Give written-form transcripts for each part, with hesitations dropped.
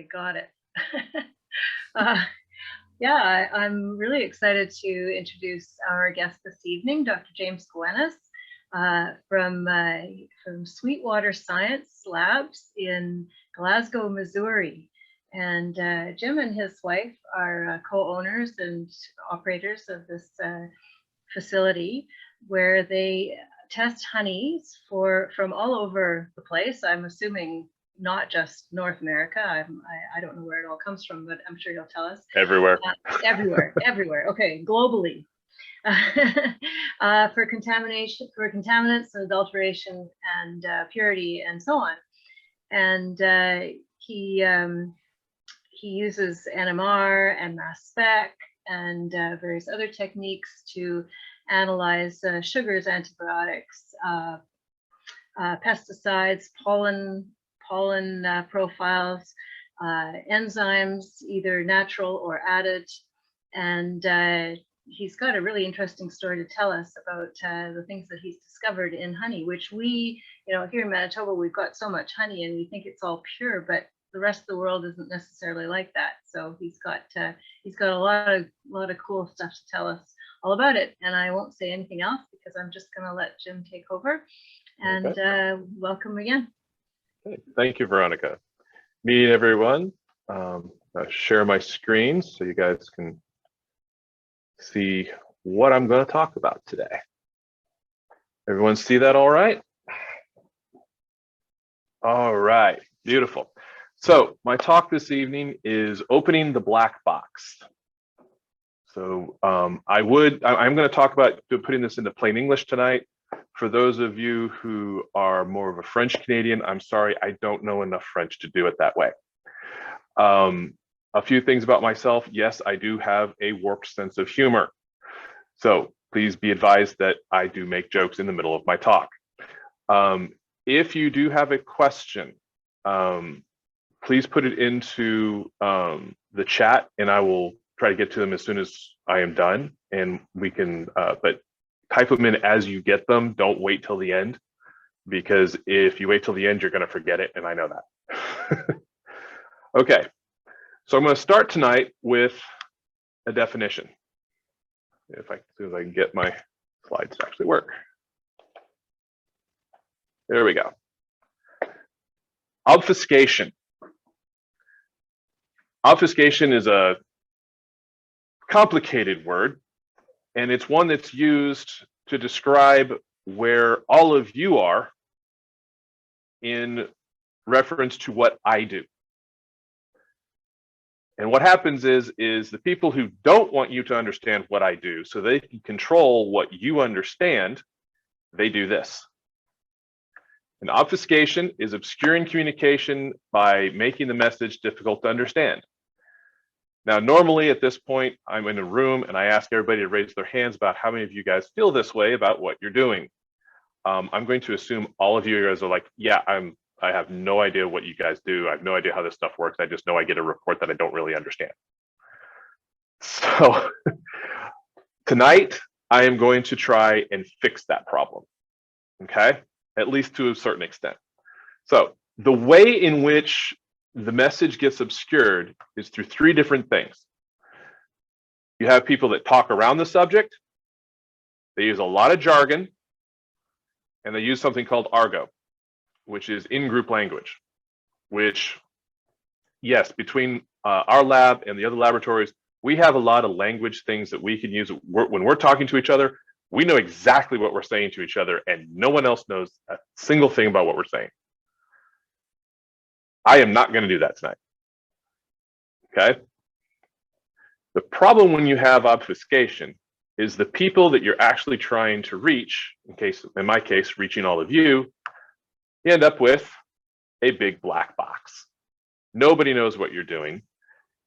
I got it. Yeah, I'm really excited to introduce our guest this evening, Dr. James Gawenis from Sweetwater Science Labs in Glasgow, Missouri. And Jim and his wife are co-owners and operators of this facility where they test honeys from all over the place. I'm assuming not just North America. I don't know where it all comes from, but I'm sure you'll tell us. Everywhere. Everywhere. Okay, globally. For contaminants and adulteration and purity and so on. And he uses NMR and mass spec and various other techniques to analyze sugars, antibiotics, pesticides, pollen profiles, enzymes, either natural or added. And he's got a really interesting story to tell us about the things that he's discovered in honey, which we, here in Manitoba, we've got so much honey and we think it's all pure, but the rest of the world isn't necessarily like that. So he's got a lot of cool stuff to tell us all about it. And I won't say anything else because I'm just going to let Jim take over. And okay. Welcome again. Thank you, Veronica. Meeting everyone. I'll share my screen so you guys can see what I'm going to talk about today. Everyone see that all right? All right, beautiful. So my talk this evening is opening the black box. So I'm going to talk about putting this into plain English tonight. For those of you who are more of a French Canadian, I'm sorry, I don't know enough French to do it that way. A few things about myself. Yes, I do have a warped sense of humor. So please be advised that I do make jokes in the middle of my talk. If you do have a question, please put it into the chat and I will try to get to them as soon as I am done. And we can, but type them in as you get them. Don't wait till the end, because if you wait till the end, you're going to forget it. And I know that. Okay. So I'm going to start tonight with a definition. If I, as soon as I can get my slides to actually work. There we go. Obfuscation. Obfuscation is a complicated word, and it's one that's used to describe where all of you are in reference to what I do. And what happens is the people who don't want you to understand what I do so they can control what you understand, they do this. An obfuscation is obscuring communication by making the message difficult to understand. Now, normally at this point, I'm in a room and I ask everybody to raise their hands about how many of you guys feel this way about what you're doing. I'm going to assume all of you guys are like, yeah, I have no idea what you guys do. I have no idea how this stuff works. I just know I get a report that I don't really understand. So tonight, I am going to try and fix that problem, okay? At least to a certain extent. So the way in which the message gets obscured is through three different things. You have people that talk around the subject, they use a lot of jargon, and they use something called argot, which is in-group language, which, yes, between our lab and the other laboratories, we have a lot of language things that we can use. When we're talking to each other, we know exactly what we're saying to each other, and no one else knows a single thing about what we're saying. I am not going to do that tonight, okay? The problem when you have obfuscation is the people that you're actually trying to reach, in my case, reaching all of you, you end up with a big black box. Nobody knows what you're doing.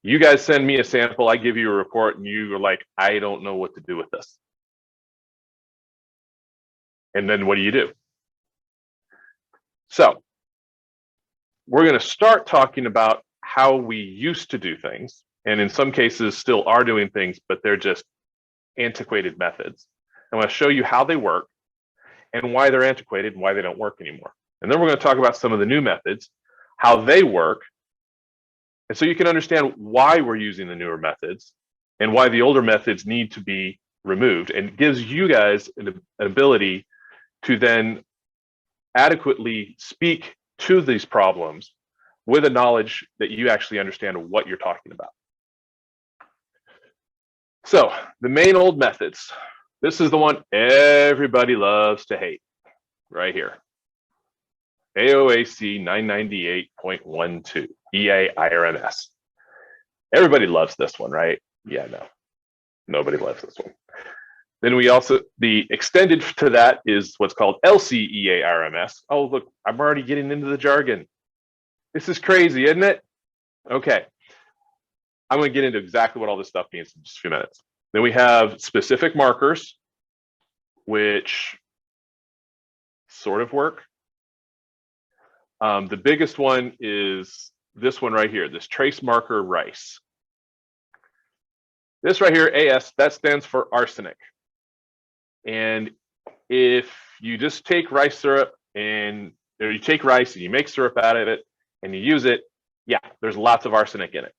You guys send me a sample, I give you a report, and you are like, I don't know what to do with this. And then what do? So we're going to start talking about how we used to do things, and in some cases still are doing things, but they're just antiquated methods. I'm going to show you how they work and why they're antiquated and why they don't work anymore. And then we're going to talk about some of the new methods, how they work, And so you can understand why we're using the newer methods and why the older methods need to be removed, and it gives you guys an ability to then adequately speak to these problems with a knowledge that you actually understand what you're talking about. So the main old methods, this is the one everybody loves to hate right here. AOAC 998.12, EA-IRMS. Everybody loves this one, right? Yeah, no, nobody loves this one. Then we also, the extended to that is what's called LCEA-IRMS. Oh, look, I'm already getting into the jargon. This is crazy, isn't it? Okay. I'm going to get into exactly what all this stuff means in just a few minutes. Then we have specific markers, which sort of work. The biggest one is this one right here, this trace marker rice. This right here, AS, that stands for arsenic. And if you just take rice syrup or you take rice and you make syrup out of it and you use it, yeah, there's lots of arsenic in it.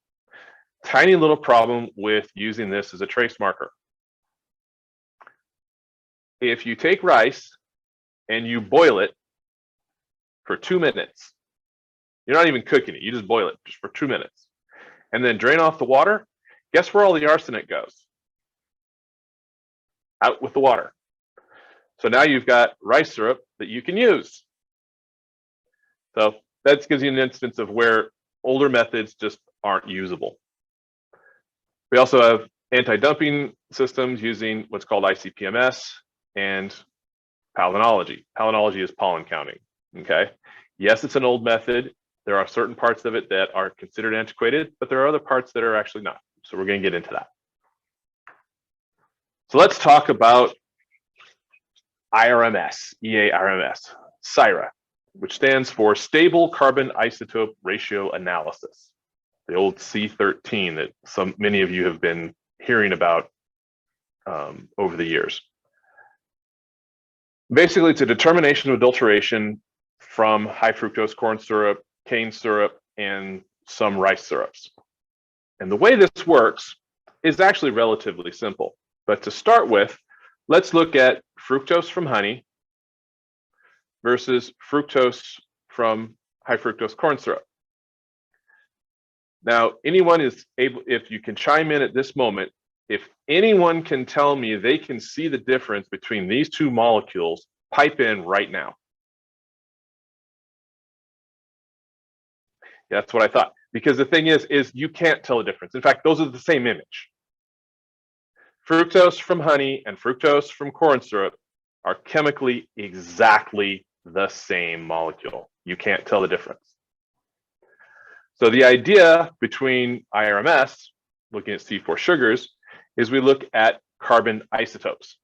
Tiny little problem with using this as a trace marker. If you take rice and you boil it for 2 minutes, you're not even cooking it, you just boil it just for 2 minutes, and then drain off the water, guess where all the arsenic goes? Out with the water. So now you've got rice syrup that you can use. So that gives you an instance of where older methods just aren't usable. We also have anti-dumping systems using what's called ICP-MS and palynology. Palynology is pollen counting, okay? Yes, it's an old method. There are certain parts of it that are considered antiquated, but there are other parts that are actually not. So we're going to get into that. So let's talk about IRMS, EA-IRMS, SIRA, which stands for Stable Carbon Isotope Ratio Analysis, the old C13 that many of you have been hearing about over the years. Basically, it's a determination of adulteration from high fructose corn syrup, cane syrup, and some rice syrups. And the way this works is actually relatively simple. But to start with, let's look at fructose from honey versus fructose from high fructose corn syrup. Now, anyone is able, if you can chime in at this moment, if anyone can tell me they can see the difference between these two molecules, pipe in right now. Yeah, that's what I thought. Because the thing is you can't tell the difference. In fact, those are the same image. Fructose from honey and fructose from corn syrup are chemically exactly the same molecule. You can't tell the difference. So the idea between IRMS, looking at C4 sugars, is we look at carbon isotopes.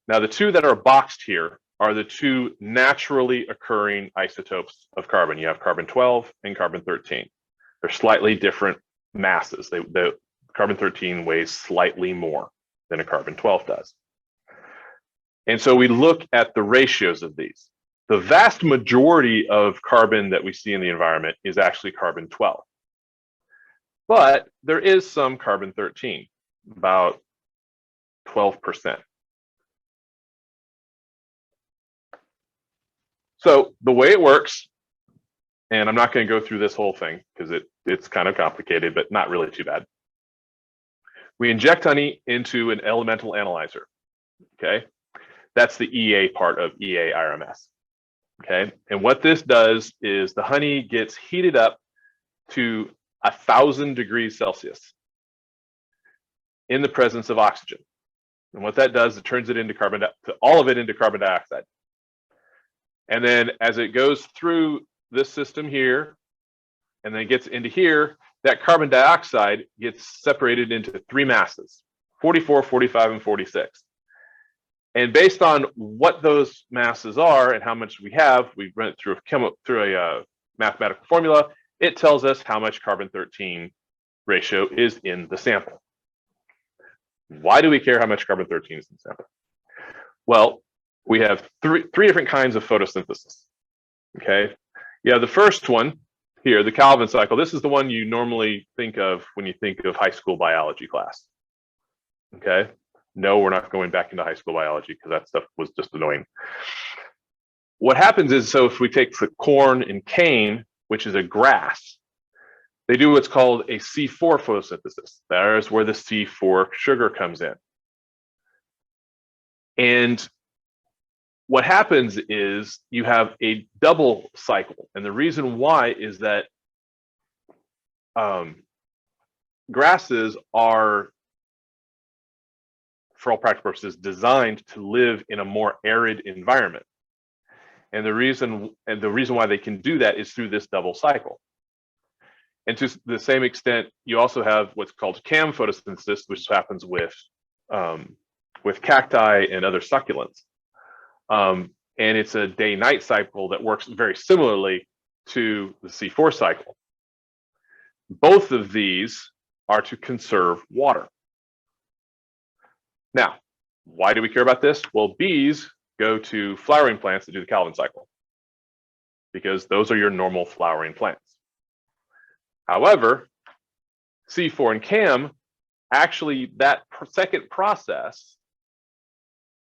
Now, the two that are boxed here are the two naturally occurring isotopes of carbon. You have carbon-12 and carbon-13. They're slightly different masses. The carbon-13 weighs slightly more than a carbon-12 does. And so we look at the ratios of these. The vast majority of carbon that we see in the environment is actually carbon-12. But there is some carbon-13, about 12%. So the way it works, and I'm not going to go through this whole thing because it's kind of complicated, but not really too bad. We inject honey into an elemental analyzer, okay? That's the EA part of EA-IRMS, okay? And what this does is the honey gets heated up to 1,000 degrees Celsius in the presence of oxygen. And what that does, it turns it into all of it into carbon dioxide. And then as it goes through this system here, and then gets into here, that carbon dioxide gets separated into 3 masses, 44, 45, and 46. And based on what those masses are and how much we have, we run it through a mathematical formula. It tells us how much carbon-13 ratio is in the sample. Why do we care how much carbon-13 is in the sample? Well, we have three different kinds of photosynthesis, okay? Yeah, the first one here, the Calvin cycle, this is the one you normally think of when you think of high school biology class. Okay. No, we're not going back into high school biology because that stuff was just annoying. What happens is, so if we take the corn and cane, which is a grass, they do what's called a C4 photosynthesis. There's where the C4 sugar comes in. And what happens is you have a double cycle. And the reason why is that grasses are, for all practical purposes, designed to live in a more arid environment. And the reason why they can do that is through this double cycle. And to the same extent, you also have what's called CAM photosynthesis, which happens with cacti and other succulents. And it's a day-night cycle that works very similarly to the C4 cycle. Both of these are to conserve water. Now, why do we care about this? Well, bees go to flowering plants to do the Calvin cycle because those are your normal flowering plants. However, C4 and CAM, actually that second process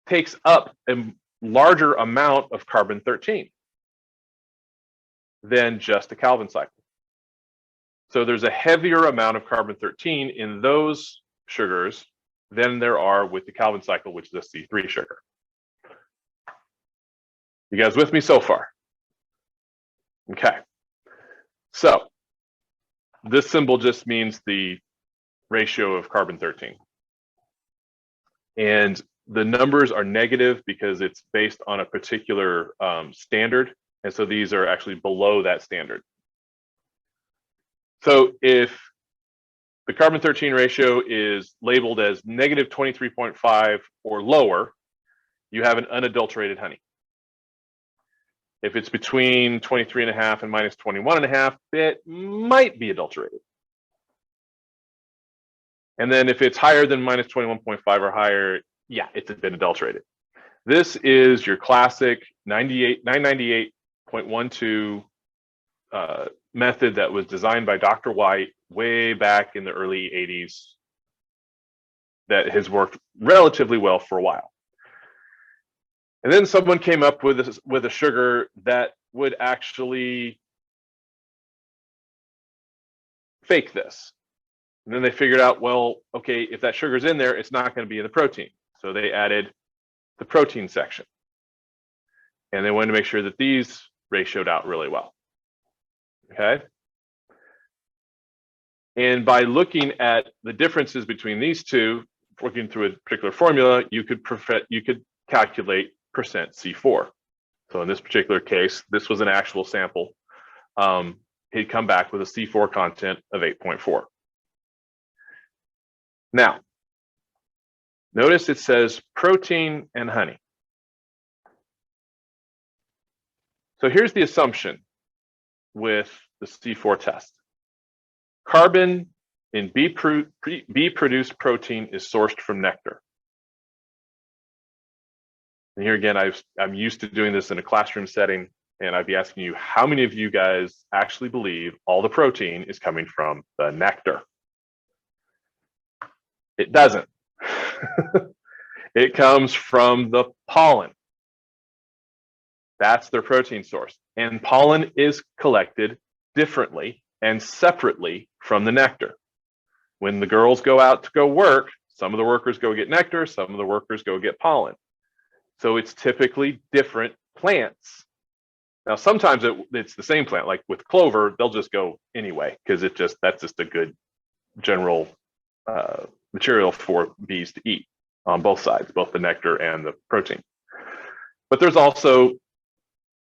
takes up a larger amount of carbon-13 than just a Calvin cycle. So there's a heavier amount of carbon-13 in those sugars than there are with the Calvin cycle, which is a C3 sugar. You guys with me so far? Okay. So this symbol just means the ratio of carbon-13. And the numbers are negative because it's based on a particular standard. And so these are actually below that standard. So if the carbon-13 ratio is labeled as negative 23.5 or lower, you have an unadulterated honey. If it's between 23.5 and minus 21.5, it might be adulterated. And then if it's higher than minus 21.5 or higher, yeah, it's been adulterated. This is your classic 998.12 method that was designed by Dr. White way back in the early 80s that has worked relatively well for a while. And then someone came up with a sugar that would actually fake this. And then they figured out, well, okay, if that sugar's in there, it's not going to be in the protein. So they added the protein section. And they wanted to make sure that these ratioed out really well. Okay. And by looking at the differences between these two, working through a particular formula, you could calculate percent C4. So in this particular case, this was an actual sample. He'd come back with a C4 content of 8.4. Now, notice it says protein and honey. So here's the assumption with the C4 test. Carbon in bee-produced protein is sourced from nectar. And here again, I'm used to doing this in a classroom setting, and I'd be asking you, how many of you guys actually believe all the protein is coming from the nectar? It doesn't. It comes from the pollen. That's their protein source. And pollen is collected differently and separately from the nectar. When the girls go out to go work, some of the workers go get nectar, some of the workers go get pollen. So it's typically different plants. Now, sometimes it's the same plant, like with clover, they'll just go anyway, because that's just a good general material for bees to eat on both sides, both the nectar and the protein. But there's also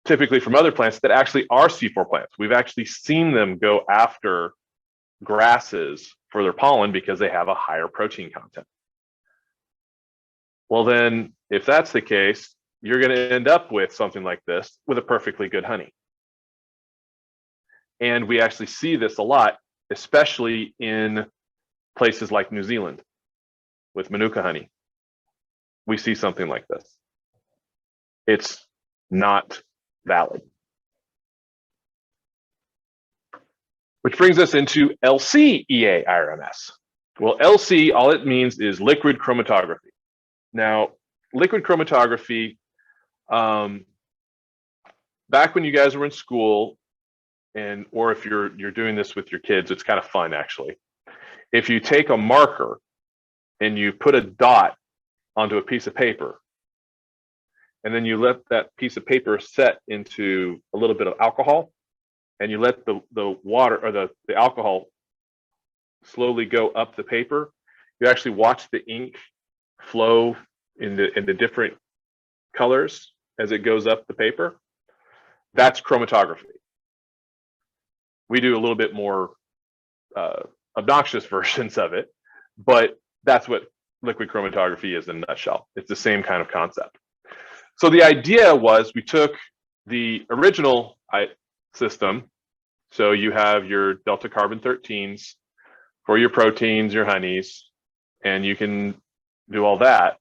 typically from other plants that actually are C4 plants. We've actually seen them go after grasses for their pollen because they have a higher protein content. Well, then if that's the case, you're going to end up with something like this with a perfectly good honey. And we actually see this a lot, especially in places like New Zealand with Manuka honey. We see something like this. It's not valid. Which brings us into LC-EA-IRMS. Well, LC, all it means is liquid chromatography. Now, liquid chromatography, back when you guys were in school, or if you're doing this with your kids, it's kind of fun actually. If you take a marker and you put a dot onto a piece of paper, and then you let that piece of paper set into a little bit of alcohol, and you let the water or the alcohol slowly go up the paper, you actually watch the ink flow in the different colors as it goes up the paper. That's chromatography. We do a little bit more obnoxious versions of it, but that's what liquid chromatography is in a nutshell. It's the same kind of concept. So the idea was we took the original system. So you have your delta carbon 13s for your proteins, your honeys, and you can do all that.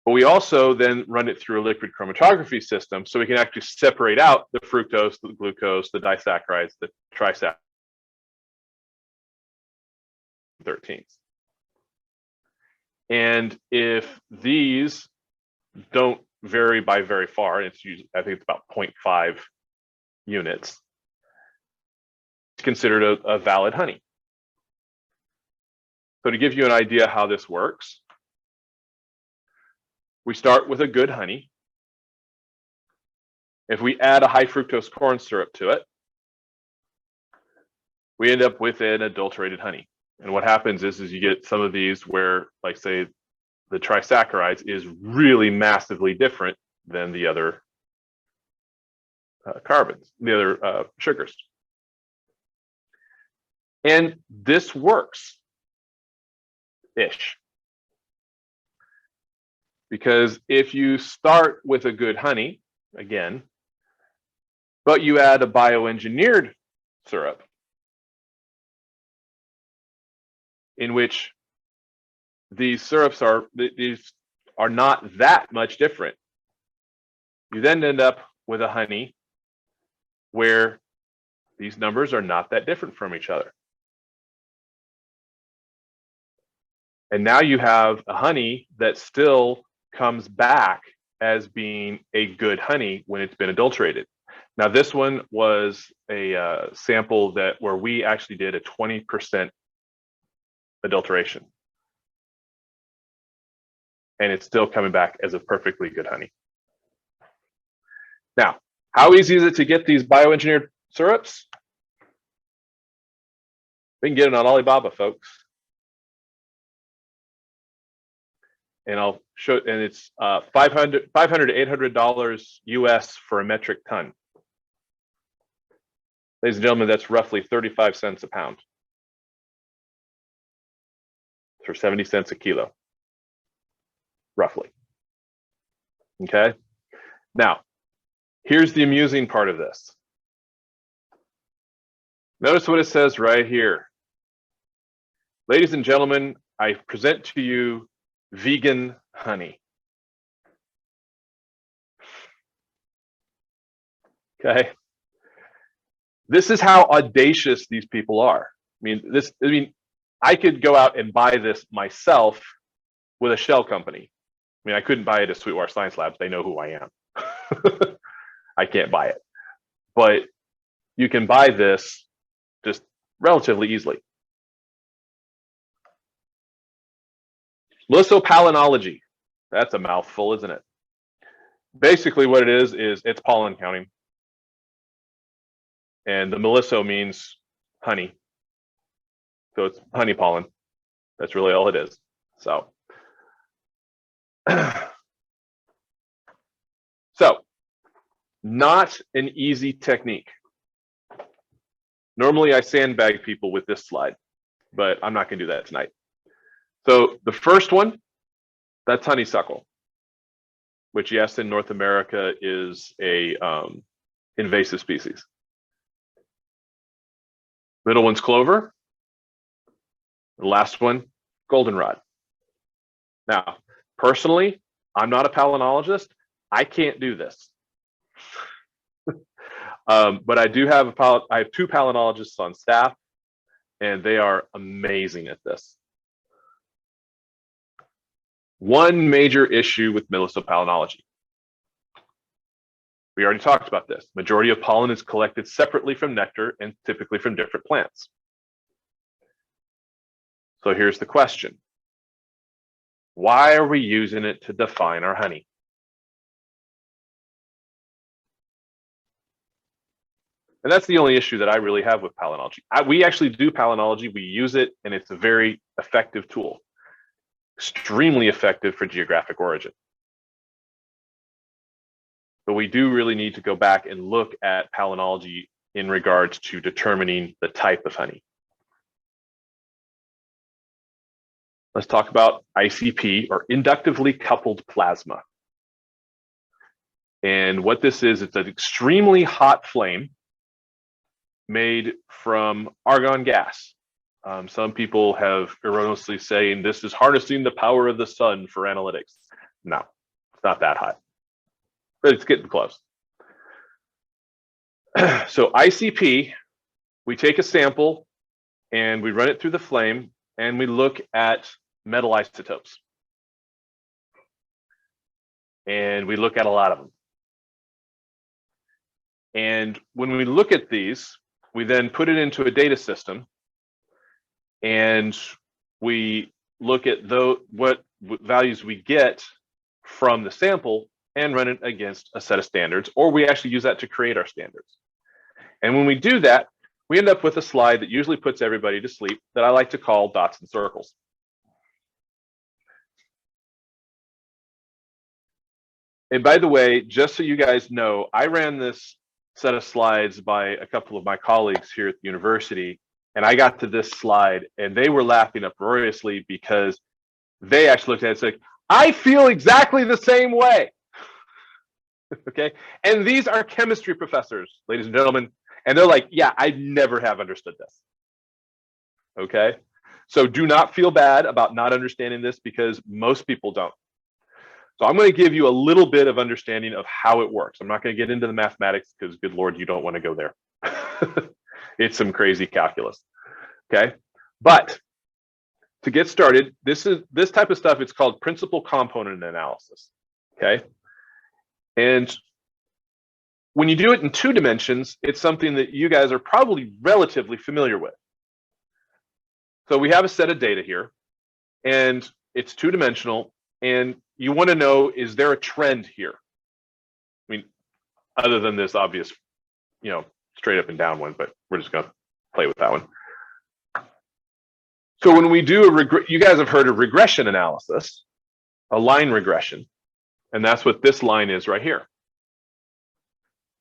But we also then run it through a liquid chromatography system so we can actually separate out the fructose, the glucose, the disaccharides, the trisaccharides, 13s. And if these don't vary by very far, it's usually, I think it's about 0.5 units, it's considered a valid honey. So to give you an idea how this works, we start with a good honey. If we add a high fructose corn syrup to it, we end up with an adulterated honey. And what happens is you get some of these where, like say, the trisaccharides is really massively different than the other carbons, the other sugars. And this works-ish. Because if you start with a good honey, again, but you add a bioengineered syrup, in which these syrups are not that much different, you then end up with a honey where these numbers are not that different from each other. And now you have a honey that still comes back as being a good honey when it's been adulterated. Now this one was a sample where we actually did a 20% adulteration. And it's still coming back as a perfectly good honey. Now, how easy is it to get these bioengineered syrups? We can get it on Alibaba, folks. And I'll show, and it's $500 to $800 US for a metric ton. Ladies and gentlemen, that's roughly 35 cents a pound for 70 cents a kilo, roughly. Okay. Now, here's the amusing part of this. Notice what it says right here. Ladies and gentlemen, I present to you vegan honey. Okay. This is how audacious these people are. I mean, I could go out and buy this myself with a shell company. I mean, I couldn't buy it at Sweetwater Science Labs. They know who I am. I can't buy it. But you can buy this just relatively easily. Lysopalinology. That's a mouthful, isn't it? Basically what it is it's pollen counting. And the melisso means honey. So it's honey pollen. That's really all it is. So, not an easy technique. Normally I sandbag people with this slide, but I'm not going to do that tonight. So the first one, that's honeysuckle, which yes, in North America is a invasive species. Middle one's clover. The last one, goldenrod. Now, personally, I'm not a palynologist. I can't do this. But I do have I have 2 palynologists on staff, and they are amazing at this. One major issue with medicinal palynology. We already talked about this. Majority of pollen is collected separately from nectar and typically from different plants. So here's the question. Why are we using it to define our honey? And that's the only issue that I really have with palynology. We actually do palynology, we use it, and it's a very effective tool. Extremely effective for geographic origin. But we do really need to go back and look at palynology in regards to determining the type of honey. Let's talk about ICP, or inductively coupled plasma. And what this is, it's an extremely hot flame made from argon gas. Some people have erroneously saying this is harnessing the power of the sun for analytics. No, it's not that hot, but it's getting close. So ICP, we take a sample and we run it through the flame and we look at metal isotopes. And we look at a lot of them. And when we look at these, we then put it into a data system and we look at what values we get from the sample and run it against a set of standards, or we actually use that to create our standards. And when we do that, we end up with a slide that usually puts everybody to sleep that I like to call dots and circles. And by the way, just so you guys know, I ran this set of slides by a couple of my colleagues here at the university, and I got to this slide and they were laughing uproariously because they actually looked at it and said, I feel exactly the same way. Okay, and these are chemistry professors, ladies and gentlemen, and they're like, yeah, I never have understood this. Okay, so do not feel bad about not understanding this because most people don't. So I'm going to give you a little bit of understanding of how it works. I'm not going to get into the mathematics because, good Lord, you don't want to go there. It's some crazy calculus. Okay, but to get started, this type of stuff, it's called principal component analysis. Okay, and when you do it in 2 dimensions, it's something that you guys are probably relatively familiar with. So we have a set of data here, and it's 2-dimensional, and you want to know, is there a trend here? I mean, other than this obvious, straight up and down one, but we're just going to play with that one. So when we do you guys have heard of regression analysis, a line regression, and that's what this line is right here.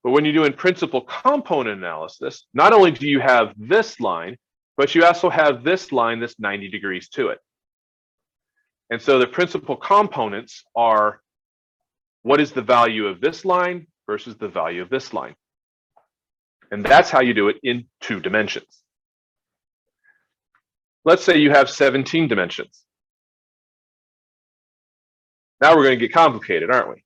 But when you do in principal component analysis, not only do you have this line, but you also have this line that's 90 degrees to it. And so the principal components are, what is the value of this line versus the value of this line? And that's how you do it in 2 dimensions. Let's say you have 17 dimensions. Now we're going to get complicated, aren't we?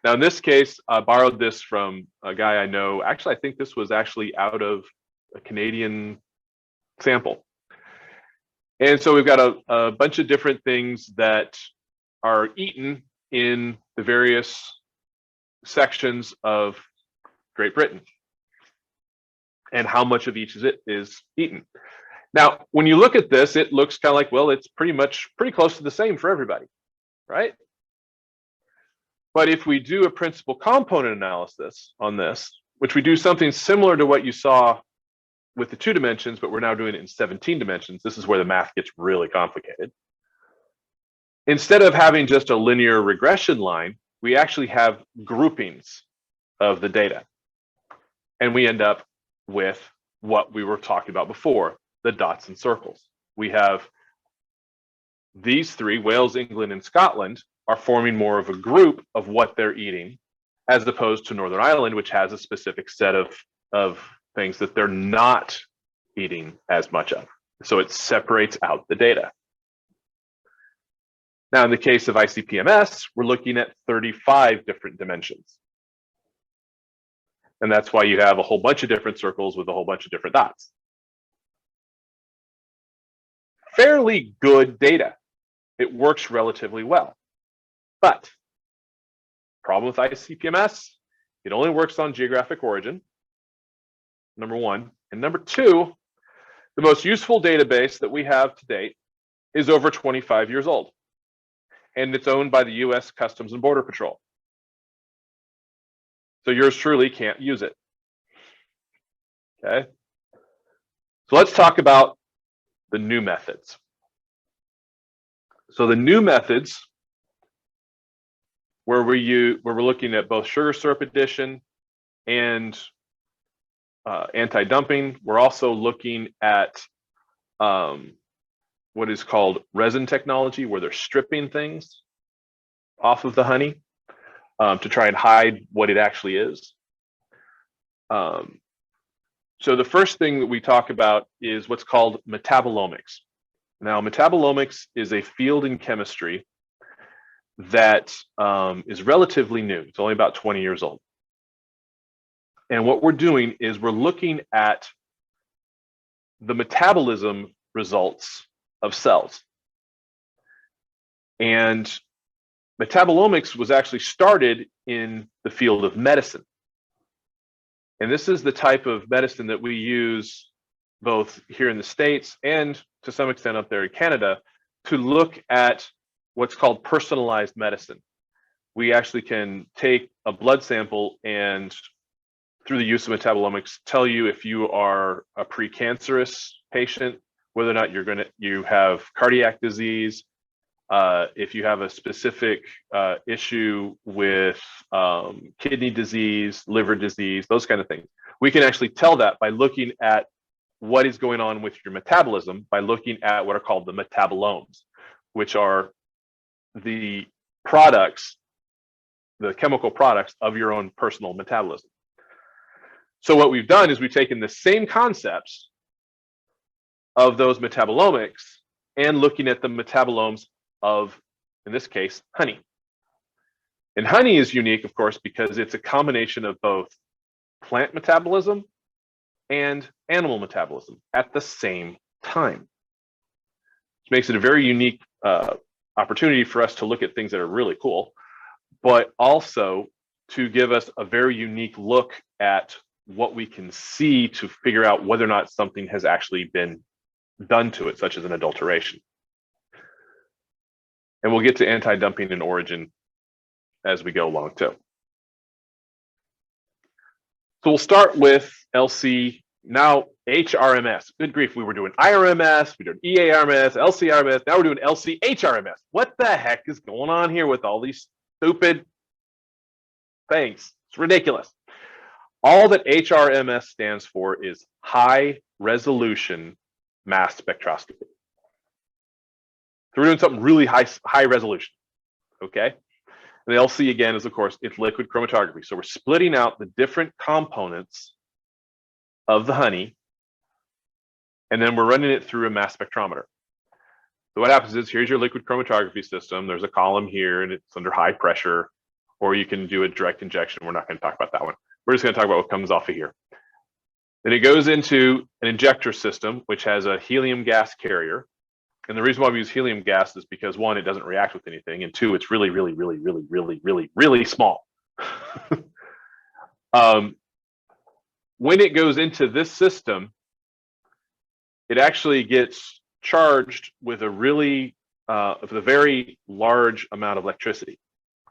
Now in this case, I borrowed this from a guy I know. Actually, I think this was actually out of a Canadian sample. And so we've got a bunch of different things that are eaten in the various sections of Great Britain and how much of each is eaten. Now, when you look at this, it looks kind of like, well, it's pretty close to the same for everybody, right? But if we do a principal component analysis on this, which we do something similar to what you saw with the 2 dimensions, but we're now doing it in 17 dimensions. This is where the math gets really complicated. Instead of having just a linear regression line, we actually have groupings of the data. And we end up with what we were talking about before, the dots and circles. We have these 3, Wales, England, and Scotland, are forming more of a group of what they're eating, as opposed to Northern Ireland, which has a specific set of things that they're not eating as much of. So it separates out the data. Now, in the case of ICP-MS, we're looking at 35 different dimensions. And that's why you have a whole bunch of different circles with a whole bunch of different dots. Fairly good data. It works relatively well. But problem with ICP-MS, it only works on geographic origin, number one. And number two, the most useful database that we have to date is over 25 years old. And it's owned by the US Customs and Border Patrol. So yours truly can't use it. Okay. So let's talk about the new methods. So the new methods where we're looking at both sugar syrup addition and anti-dumping. We're also looking at what is called resin technology, where they're stripping things off of the honey to try and hide what it actually is. So the first thing that we talk about is what's called metabolomics. Now, metabolomics is a field in chemistry that is relatively new. It's only about 20 years old. And what we're doing is we're looking at the metabolism results of cells. And metabolomics was actually started in the field of medicine. And this is the type of medicine that we use both here in the States and to some extent up there in Canada to look at what's called personalized medicine. We actually can take a blood sample and through the use of metabolomics tell you if you are a precancerous patient, whether or not you have cardiac disease, if you have a specific issue with kidney disease, liver disease, those kind of things. We can actually tell that by looking at what is going on with your metabolism by looking at what are called the metabolomes, which are the products, the chemical products of your own personal metabolism. So what we've done is we've taken the same concepts of those metabolomics and looking at the metabolomes of, in this case, honey. And honey is unique, of course, because it's a combination of both plant metabolism and animal metabolism at the same time. Which makes it a very unique opportunity for us to look at things that are really cool, but also to give us a very unique look at what we can see to figure out whether or not something has actually been done to it, such as an adulteration. And we'll get to anti-dumping and origin as we go along too. So we'll start with LC, now HRMS. Good grief, we were doing IRMS, we were doing EARMS, LCRMS, now we're doing LCHRMS. What the heck is going on here with all these stupid things? It's ridiculous. All that HRMS stands for is high resolution mass spectroscopy. So we're doing something really high resolution, okay? And the LC again is, of course, it's liquid chromatography. So we're splitting out the different components of the honey, and then we're running it through a mass spectrometer. So what happens is, here's your liquid chromatography system. There's a column here, and it's under high pressure, or you can do a direct injection. We're not going to talk about that one. We're just going to talk about what comes off of here. Then it goes into an injector system, which has a helium gas carrier. And the reason why we use helium gas is because one, it doesn't react with anything, and two, it's really, really, really, really, really, really, really small. When it goes into this system, it actually gets charged with a very large amount of electricity.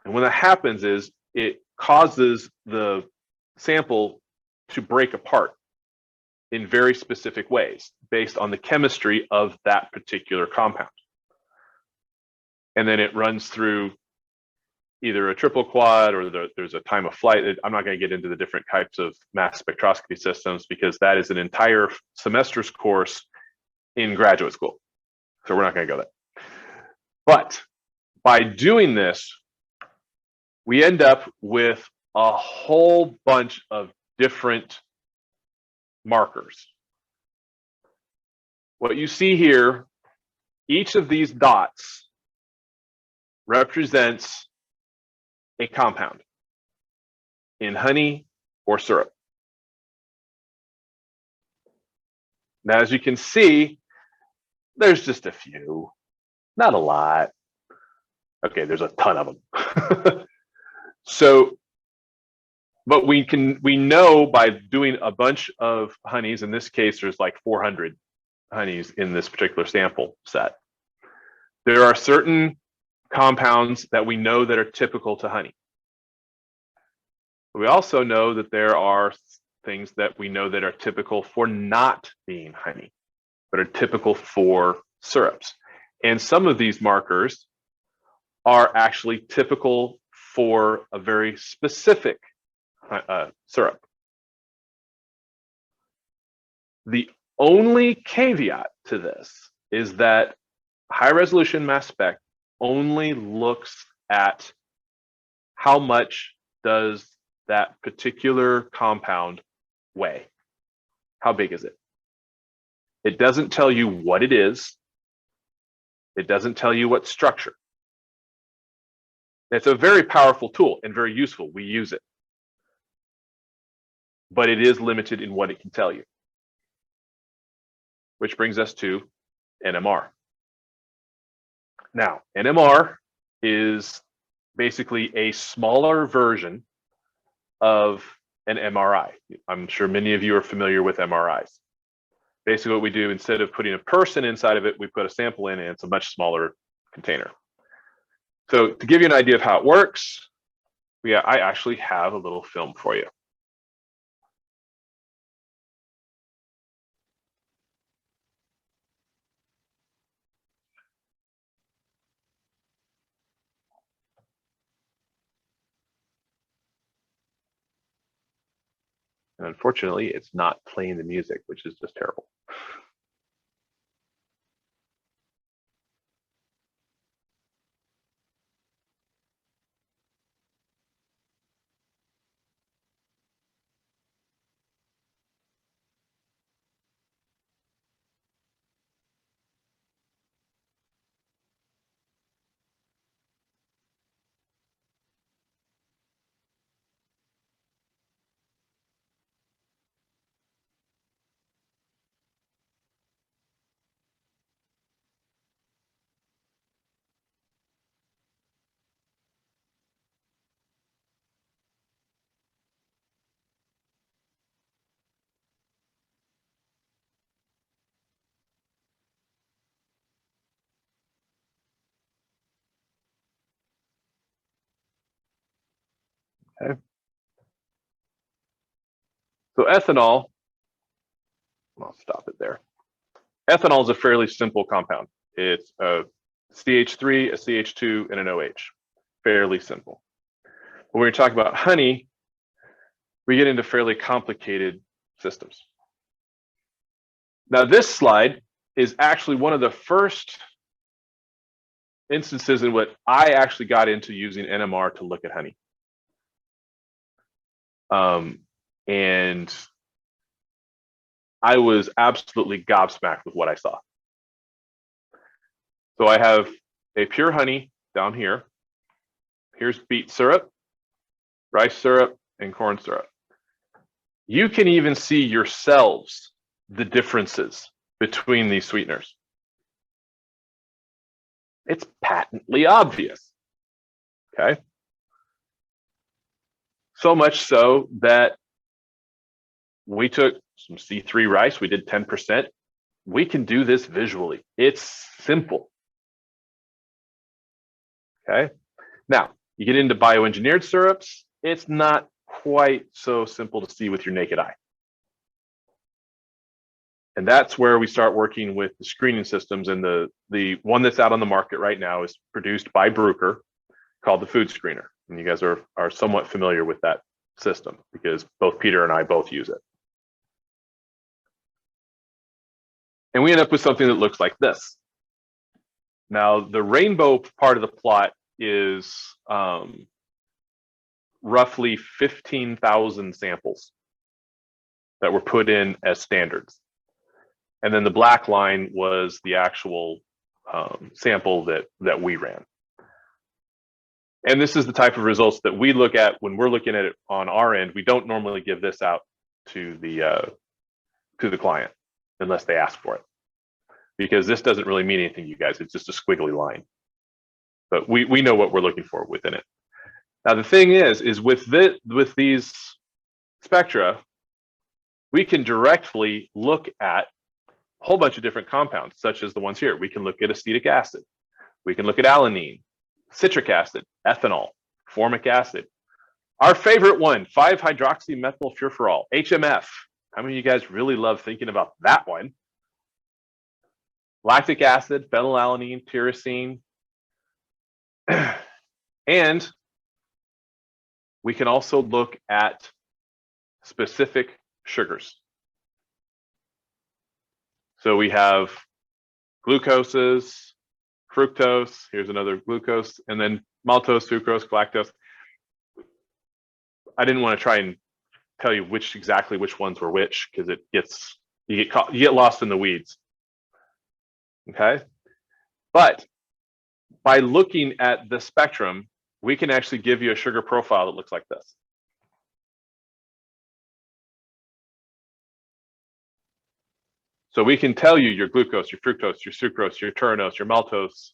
And when that happens is it causes the sample to break apart in very specific ways based on the chemistry of that particular compound. And then it runs through either a triple quad or there's a time of flight. I'm not going to get into the different types of mass spectroscopy systems because that is an entire semester's course in graduate school. So we're not going to go there. But by doing this, we end up with a whole bunch of different markers. What you see here, each of these dots represents a compound in honey or syrup. Now, as you can see, there's just a few, not a lot. Okay, there's a ton of them. So, but we know by doing a bunch of honeys, in this case, there's like 400 honeys in this particular sample set. There are certain compounds that we know that are typical to honey. We also know that there are things that we know that are typical for not being honey, but are typical for syrups. And some of these markers are actually typical for a very specific syrup. The only caveat to this is that high resolution mass spec only looks at how much does that particular compound weigh. How big is it? It doesn't tell you what it is. It doesn't tell you what structure. It's a very powerful tool and very useful. We use it. But it is limited in what it can tell you. Which brings us to NMR. Now, NMR is basically a smaller version of an MRI. I'm sure many of you are familiar with MRIs. Basically what we do, instead of putting a person inside of it, we put a sample in and it's a much smaller container. So to give you an idea of how it works, I actually have a little film for you. And unfortunately, it's not playing the music, which is just terrible. Okay. So ethanol, I'll stop it there. Ethanol is a fairly simple compound. It's a CH3, a CH2, and an OH. Fairly simple. But when we talk about honey, we get into fairly complicated systems. Now, this slide is actually one of the first instances in what I actually got into using NMR to look at honey. And I was absolutely gobsmacked with what I saw. So I have a pure honey down here. Here's beet syrup, rice syrup, and corn syrup. You can even see yourselves the differences between these sweeteners. It's patently obvious, okay? So much so that we took some C3 rice, we did 10%. We can do this visually. It's simple, okay? Now, you get into bioengineered syrups, it's not quite so simple to see with your naked eye. And that's where we start working with the screening systems, and the one that's out on the market right now is produced by Bruker, called the Food Screener. And you guys are somewhat familiar with that system because both Peter and I both use it. And we end up with something that looks like this. Now, the rainbow part of the plot is roughly 15,000 samples that were put in as standards. And then the black line was the actual sample that we ran. And this is the type of results that we look at when we're looking at it on our end. We don't normally give this out to the client. unless they ask for it. Because this doesn't really mean anything, you guys. It's just a squiggly line. But we know what we're looking for within it. Now, the thing is with these spectra, we can directly look at a whole bunch of different compounds, such as the ones here. We can look at acetic acid. We can look at alanine, citric acid, ethanol, formic acid. Our favorite one, 5-hydroxymethylfurfural, HMF. How many of you guys really love thinking about that one? Lactic acid, phenylalanine, tyrosine. And we can also look at specific sugars. So we have glucoses, fructose, here's another glucose, and then maltose, sucrose, galactose. I didn't want to try and tell you exactly which ones were which, because you get lost in the weeds. Okay, but by looking at the spectrum, we can actually give you a sugar profile that looks like this. So we can tell you your glucose, your fructose, your sucrose, your turnose, your maltose,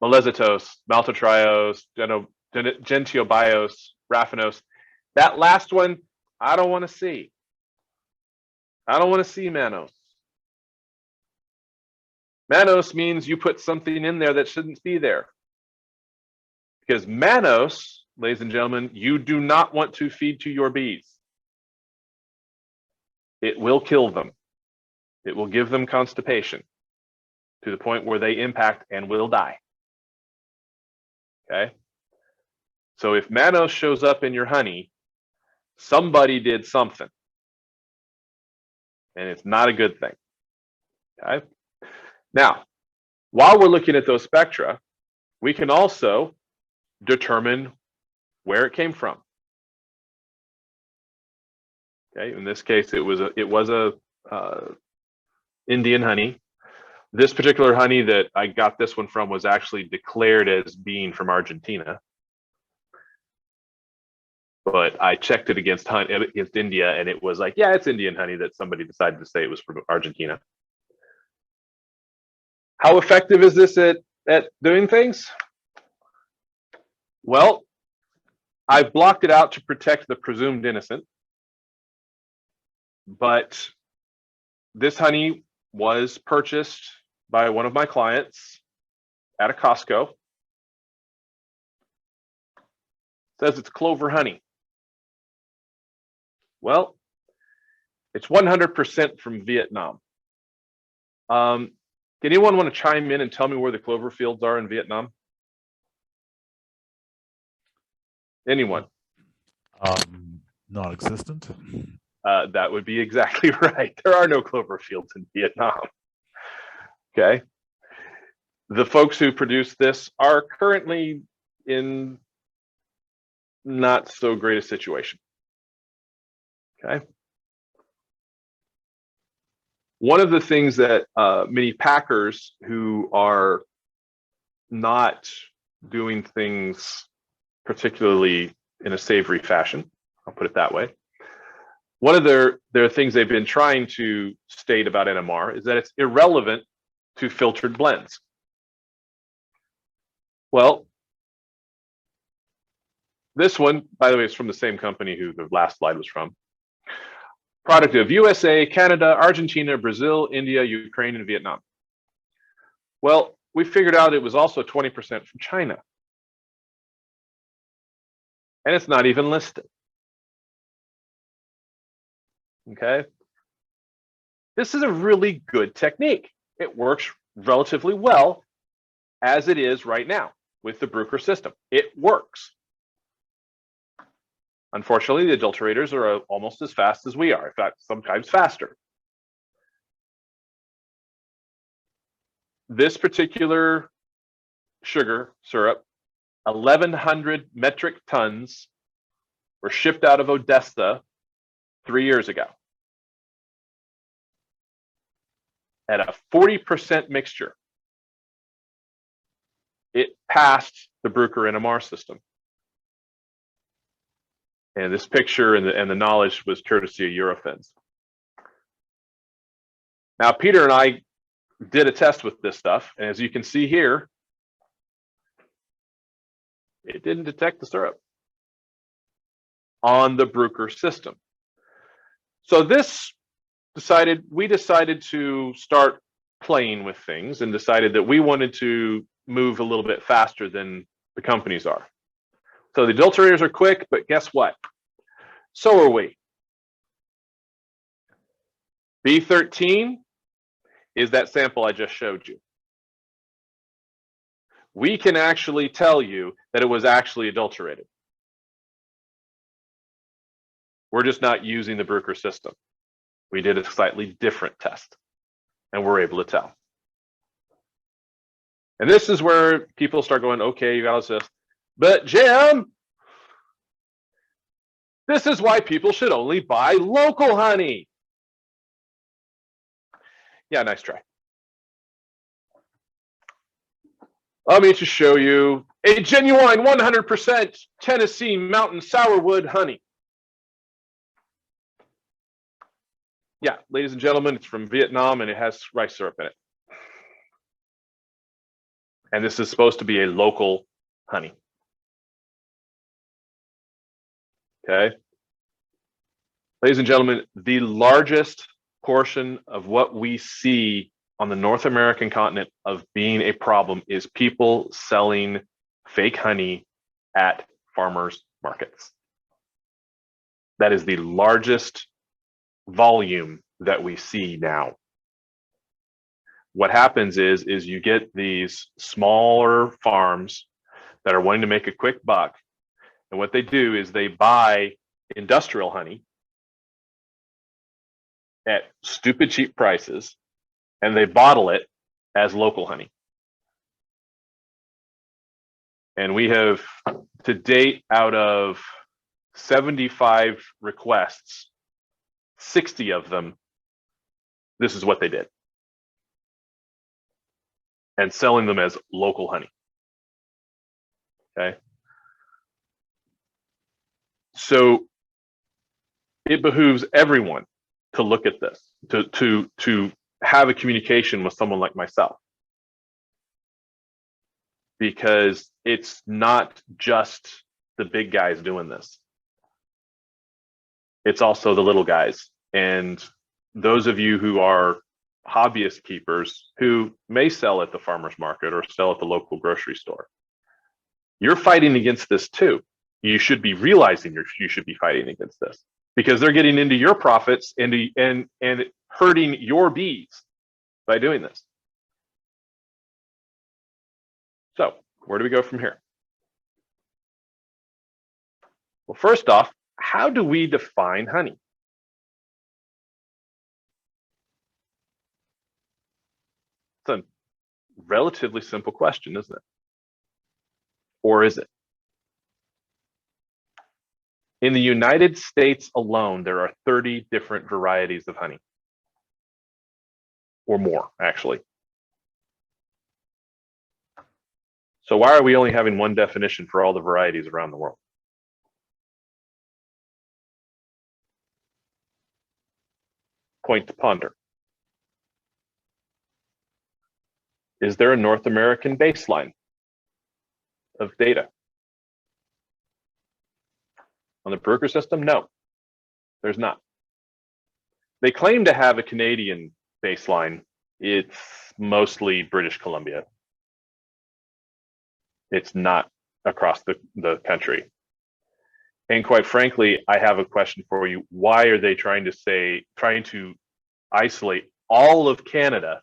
malesitose, maltotriose, gentiobiose, raffinose. That last one, I don't want to see. I don't want to see mannose. Mannose means you put something in there that shouldn't be there. Because mannose, ladies and gentlemen, you do not want to feed to your bees. It will kill them. It will give them constipation to the point where they impact and will die. Okay? So if mannose shows up in your honey, somebody did something. And it's not a good thing. Okay? Now, while we're looking at those spectra, we can also determine where it came from. Okay, in this case, it was a Indian honey. This particular honey that I got this one from was actually declared as being from Argentina, but I checked it against India, and it was like, yeah, it's Indian honey that somebody decided to say it was from Argentina. How effective is this at doing things? Well, I've blocked it out to protect the presumed innocent, but this honey was purchased by one of my clients at a Costco. It says it's clover honey. Well, it's 100% from Vietnam. Anyone want to chime in and tell me where the clover fields are in Vietnam? Anyone? Non-existent. That would be exactly right. There are no clover fields in Vietnam. Okay. The folks who produce this are currently in not so great a situation. Okay. One of the things that many packers who are not doing things particularly in a savory fashion, I'll put it that way. One of their things they've been trying to state about NMR is that it's irrelevant to filtered blends. Well, this one, by the way, is from the same company who the last slide was from. Product of USA, Canada, Argentina, Brazil, India, Ukraine, and Vietnam. Well, we figured out it was also 20% from China. And it's not even listed. Okay. This is a really good technique. It works relatively well as it is right now with the Bruker system. It works. Unfortunately, the adulterators are almost as fast as we are, in fact, sometimes faster. This particular sugar syrup, 1,100 metric tons were shipped out of Odessa 3 years ago at a 40% mixture. It passed the Bruker NMR system. And this picture and the knowledge was courtesy of Eurofins. Now, Peter and I did a test with this stuff, and as you can see here, it didn't detect the syrup on the Bruker system. So we decided to start playing with things and decided that we wanted to move a little bit faster than the companies are. So the adulterators are quick, but guess what? So are we. B13 is that sample I just showed you. We can actually tell you that it was actually adulterated. We're just not using the Bruker system. We did a slightly different test, and we're able to tell. And this is where people start going, okay, you got this, but Jim, this is why people should only buy local honey. Yeah, nice try. Let me just show you a genuine 100% Tennessee Mountain Sourwood honey. Yeah, ladies and gentlemen, it's from Vietnam and it has rice syrup in it. And this is supposed to be a local honey. Okay. Ladies and gentlemen, the largest portion of what we see on the North American continent of being a problem is people selling fake honey at farmers markets. That is the largest volume that we see now. What happens is you get these smaller farms that are wanting to make a quick buck, and what they do is they buy industrial honey at stupid cheap prices, and they bottle it as local honey. And we have, to date, out of 75 requests, 60 of them, this is what they did. And selling them as local honey. Okay. So it behooves everyone to look at this, to have a communication with someone like myself. Because it's not just the big guys doing this. It's also the little guys. And those of you who are hobbyist keepers who may sell at the farmer's market or sell at the local grocery store, you're fighting against this too. You should be realizing you should be fighting against this because they're getting into your profits and hurting your bees by doing this. So where do we go from here? Well, first off, how do we define honey? It's a relatively simple question, isn't it? Or is it? In the United States alone, there are 30 different varieties of honey. Or more, actually. So why are we only having one definition for all the varieties around the world? Point to ponder. Is there a North American baseline of data? On the Bruker system? No, there's not. They claim to have a Canadian baseline. It's mostly British Columbia. It's not across the country. And quite frankly, I have a question for you. Why are they trying to isolate all of Canada,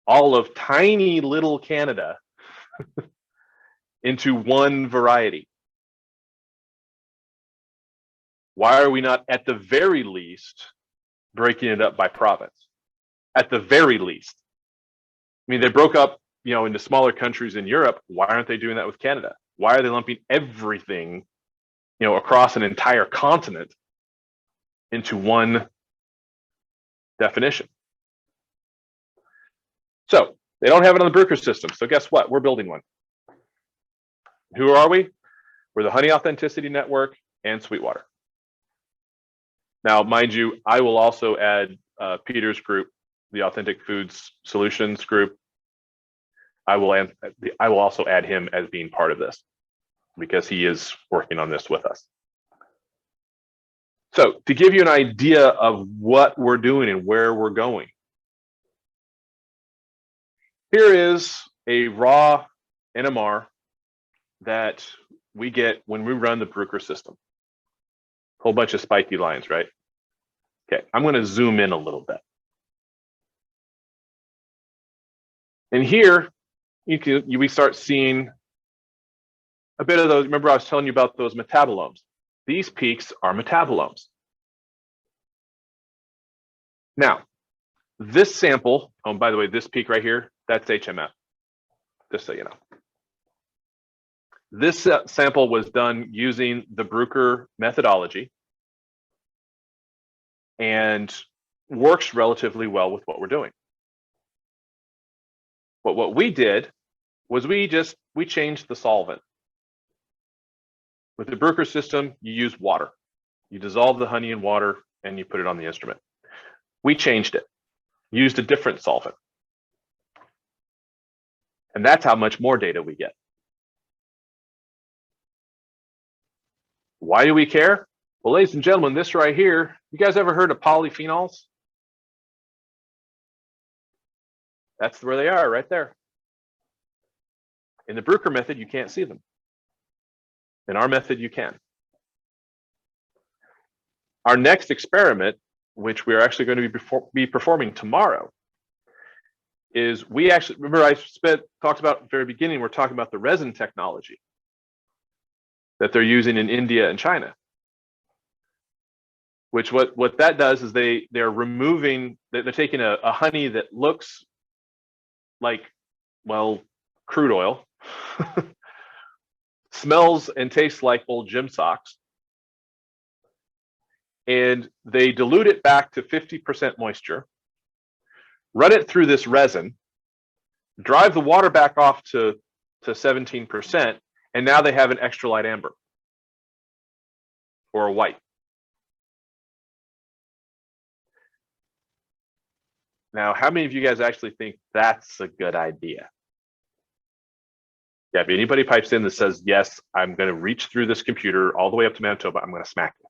all of tiny little Canada into one variety? Why are we not, at the very least, breaking it up by province? At the very least. I mean, they broke up, into smaller countries in Europe. Why aren't they doing that with Canada? Why are they lumping everything, across an entire continent into one definition? So they don't have it on the Bruker system. So guess what? We're building one. Who are we? We're the Honey Authenticity Network and Sweetwater. Now, mind you, I will also add Peter's group, the Authentic Foods Solutions group, I will also add him as being part of this because he is working on this with us. So to give you an idea of what we're doing and where we're going, here is a raw NMR that we get when we run the Bruker system. Whole bunch of spiky lines, right? Okay, I'm going to zoom in a little bit. And here, we start seeing a bit of those. Remember, I was telling you about those metabolomes. These peaks are metabolomes. Now, this sample, oh, by the way, this peak right here, that's HMF, just so you know. This sample was done using the Bruker methodology and works relatively well with what we're doing. But what we did was we changed the solvent. With the Bruker system, you use water. You dissolve the honey in water and you put it on the instrument. We changed it, used a different solvent. And that's how much more data we get. Why do we care? Well, ladies and gentlemen, this right here, you guys ever heard of polyphenols? That's where they are, right there. In the Bruker method, you can't see them. In our method, you can. Our next experiment, which we're actually going to be performing tomorrow, is we actually, remember I talked about at the very beginning, we're talking about the resin technology that they're using in India and China. Which what that does is they're removing, they're taking a honey that looks like, well, crude oil, smells and tastes like old gym socks, and they dilute it back to 50% moisture, run it through this resin, drive the water back off to 17%, and now they have an extra light amber or a white. Now, how many of you guys actually think that's a good idea? Yeah, if anybody pipes in that says, yes, I'm going to reach through this computer all the way up to Manitoba, I'm going to smack you.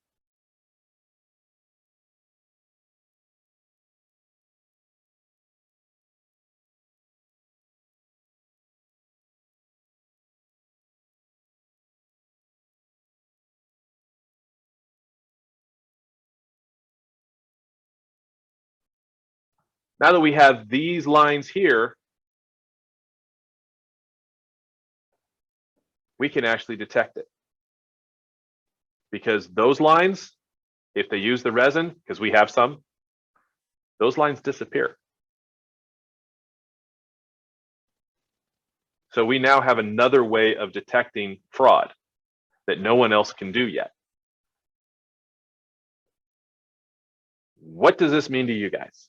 Now that we have these lines here, we can actually detect it. Because those lines, if they use the resin, because we have some, those lines disappear. So we now have another way of detecting fraud that no one else can do yet. What does this mean to you guys?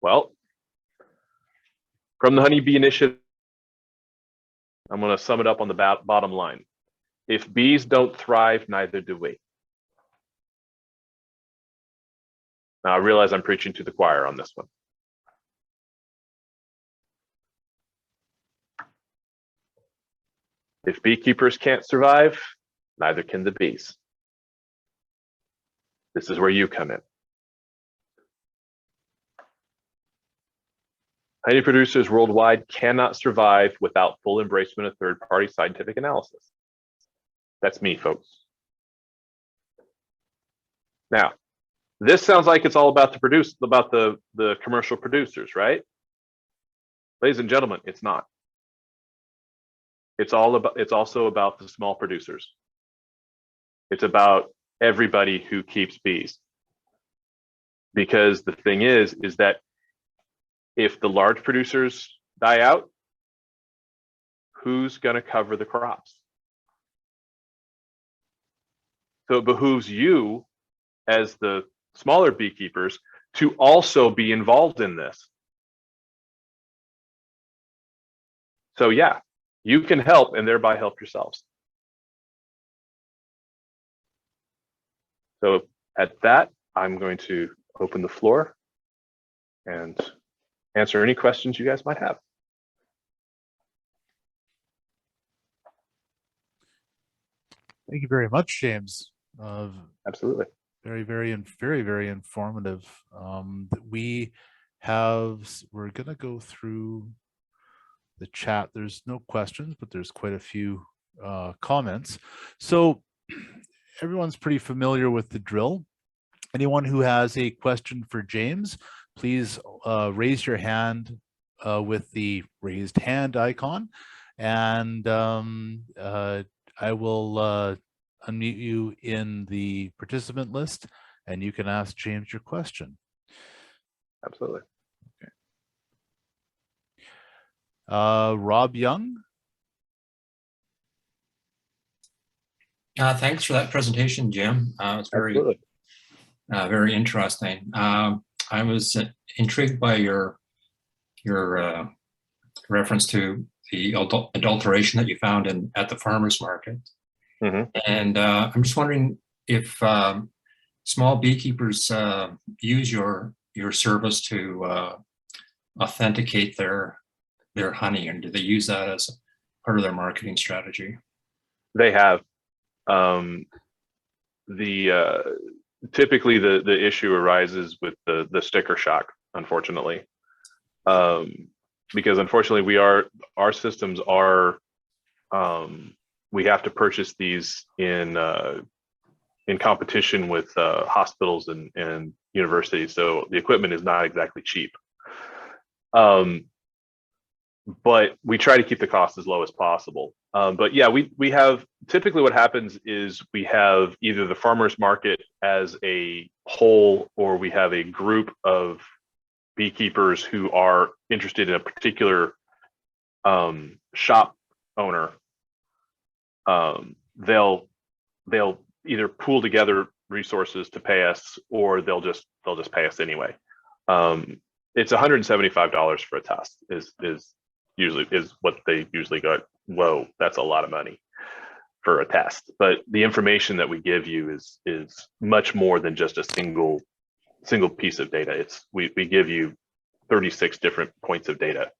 Well, from the Honeybee Initiative, I'm going to sum it up on the bottom line. If bees don't thrive, neither do we. Now, I realize I'm preaching to the choir on this one. If beekeepers can't survive, neither can the bees. This is where you come in. Honey producers worldwide cannot survive without full embracement of third-party scientific analysis. That's me, folks. Now, this sounds like it's all about the commercial producers, right? Ladies and gentlemen, it's not. It's also about the small producers. It's about everybody who keeps bees. Because the thing is that if the large producers die out, who's going to cover the crops? So it behooves you as the smaller beekeepers to also be involved in this. So yeah, you can help and thereby help yourselves. So at that, I'm going to open the floor and answer any questions you guys might have. Thank you very much, James. Absolutely. Very informative. We're gonna go through the chat. There's no questions, but there's quite a few comments. So everyone's pretty familiar with the drill. Anyone who has a question for James, please raise your hand with the raised hand icon, and I will unmute you in the participant list, and you can ask James your question. Absolutely. Okay. Rob Young. Thanks for that presentation, Jim. It's very interesting. I was intrigued by your reference to the adulteration that you found at the farmers market. Mm-hmm. And I'm just wondering if small beekeepers use your service to authenticate their honey, and do they use that as part of their marketing strategy? They have. Typically the issue arises with the sticker shock, unfortunately, because unfortunately our systems are we have to purchase these in competition with hospitals and universities, so the equipment is not exactly cheap. But we try to keep the cost as low as possible. But yeah, we have, typically what happens is we have either the farmers market as a whole, or we have a group of beekeepers who are interested in a particular shop owner. They'll either pool together resources to pay us, or they'll just pay us anyway. It's $175 for a test is what they usually go. Whoa, that's a lot of money for a test. But the information that we give you is much more than just a single piece of data. We give you 36 different points of data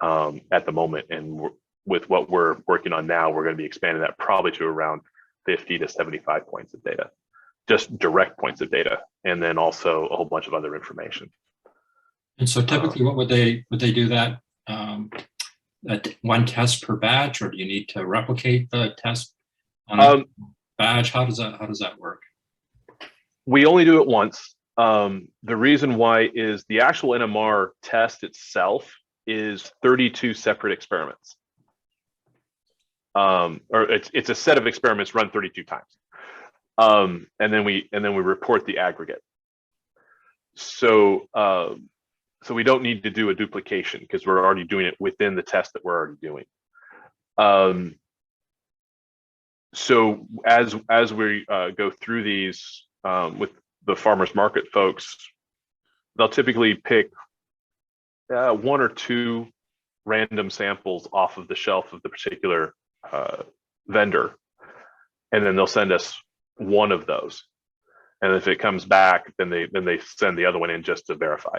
at the moment, and with what we're working on now, we're going to be expanding that probably to around 50 to 75 points of data, just direct points of data, and then also a whole bunch of other information. And so typically, what would they do that? One test per batch, or do you need to replicate the test on a batch? How does that work? We only do it once. The reason why is the actual NMR test itself is 32 separate experiments. Or it's a set of experiments run 32 times. And then we report the aggregate. So we don't need to do a duplication because we're already doing it within the test that we're already doing. So as we go through these with the farmers market folks, they'll typically pick one or two random samples off of the shelf of the particular vendor, and then they'll send us one of those. And if it comes back, then they send the other one in just to verify.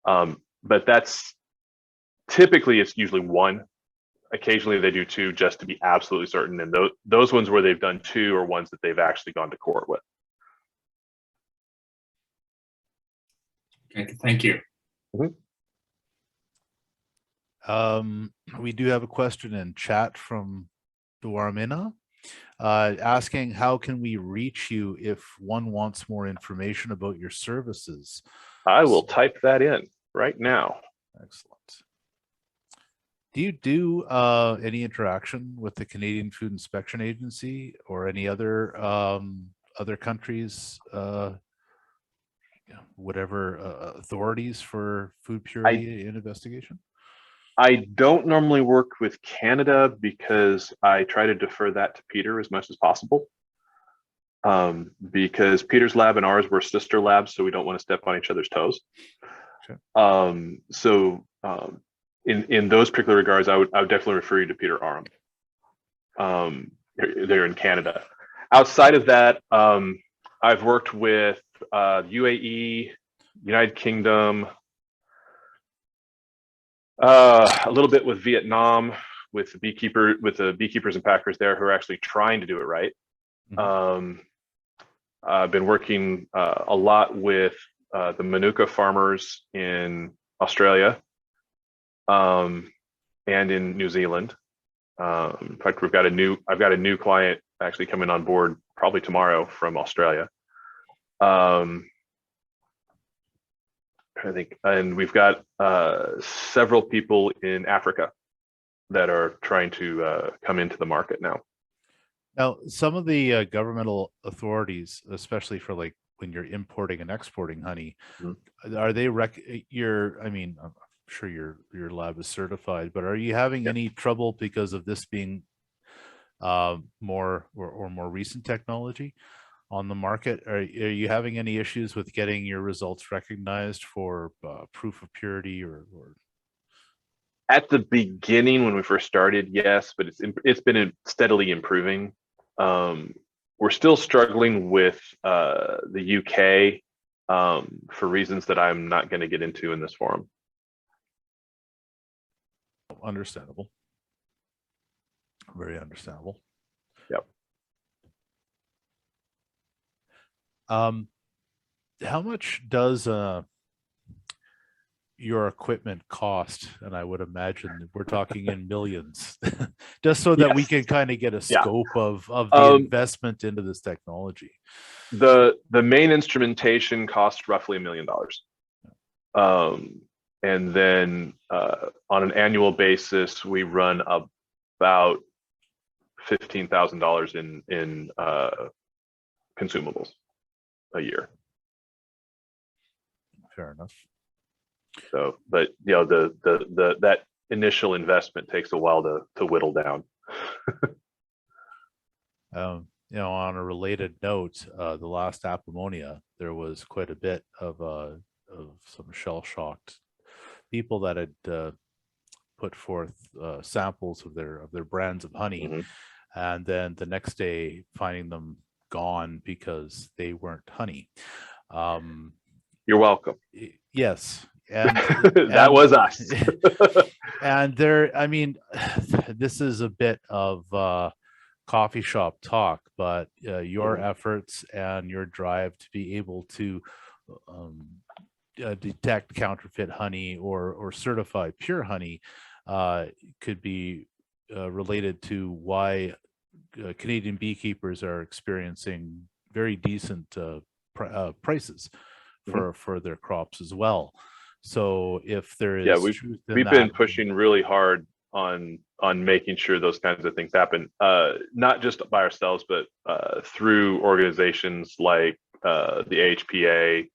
But that's typically, it's usually one. Occasionally they do two just to be absolutely certain. And those ones where they've done two are ones that they've actually gone to court with. Okay, thank you. Mm-hmm. We do have a question in chat from Duarmina asking, how can we reach you if one wants more information about your services? I will type that in right now. Excellent. Do you do any interaction with the Canadian Food Inspection Agency or any other countries, whatever authorities for food purity and investigation? I don't normally work with Canada because I try to defer that to Peter as much as possible. Because Peter's lab and ours were sister labs, so we don't want to step on each other's toes. Okay. In those particular regards, I would definitely refer you to Peter Aram. They're in Canada. Outside of that, I've worked with UAE, United Kingdom, a little bit with Vietnam, with the beekeepers and packers there who are actually trying to do it right. I've been working a lot with the Manuka farmers in Australia and in New Zealand. In fact, I've got a new client actually coming on board probably tomorrow from Australia. I think, and we've got several people in Africa that are trying to come into the market now. Now, some of the governmental authorities, especially for like when you're importing and exporting honey, are they I mean, I'm sure your lab is certified, but are you having any trouble because of this being more recent technology on the market? Are you having any issues with getting your results recognized for proof of purity or? At the beginning, when we first started, yes, but it's been steadily improving. We're still struggling with the UK for reasons that I'm not going to get into in this forum. Understandable. Very understandable. Yep. How much does your equipment cost? And I would imagine we're talking in millions, just so that we can kind of get a scope of the investment into this technology. The main instrumentation costs roughly $1 million. And then on an annual basis, we run about $15,000 in consumables a year. Fair enough. So, but you know, that initial investment takes a while to whittle down. You know, on a related note, the last Apammonia, there was quite a bit of some shell-shocked people that had put forth samples of their brands of honey, and then the next day finding them gone because they weren't honey. You're welcome. Yes. And that was us. And there, I mean, this is a bit of coffee shop talk, but your efforts and your drive to be able to detect counterfeit honey or certify pure honey could be related to why Canadian beekeepers are experiencing very decent prices for their crops as well. So if there is we've been pushing really hard on making sure those kinds of things happen, not just by ourselves, but through organizations like the AHPA,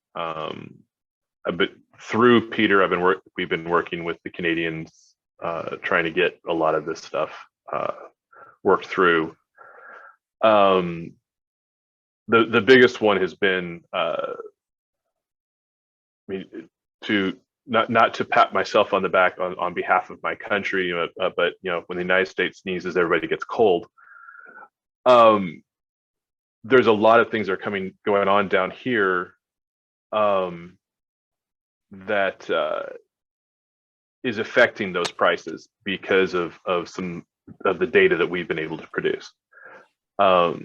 but through Peter, we've been working with the Canadians, trying to get a lot of this stuff worked through. The biggest one has been, I mean, not to pat myself on the back on behalf of my country, but you know, when the United States sneezes, everybody gets cold. There's a lot of things that are going on down here that is affecting those prices because of some of the data that we've been able to produce. So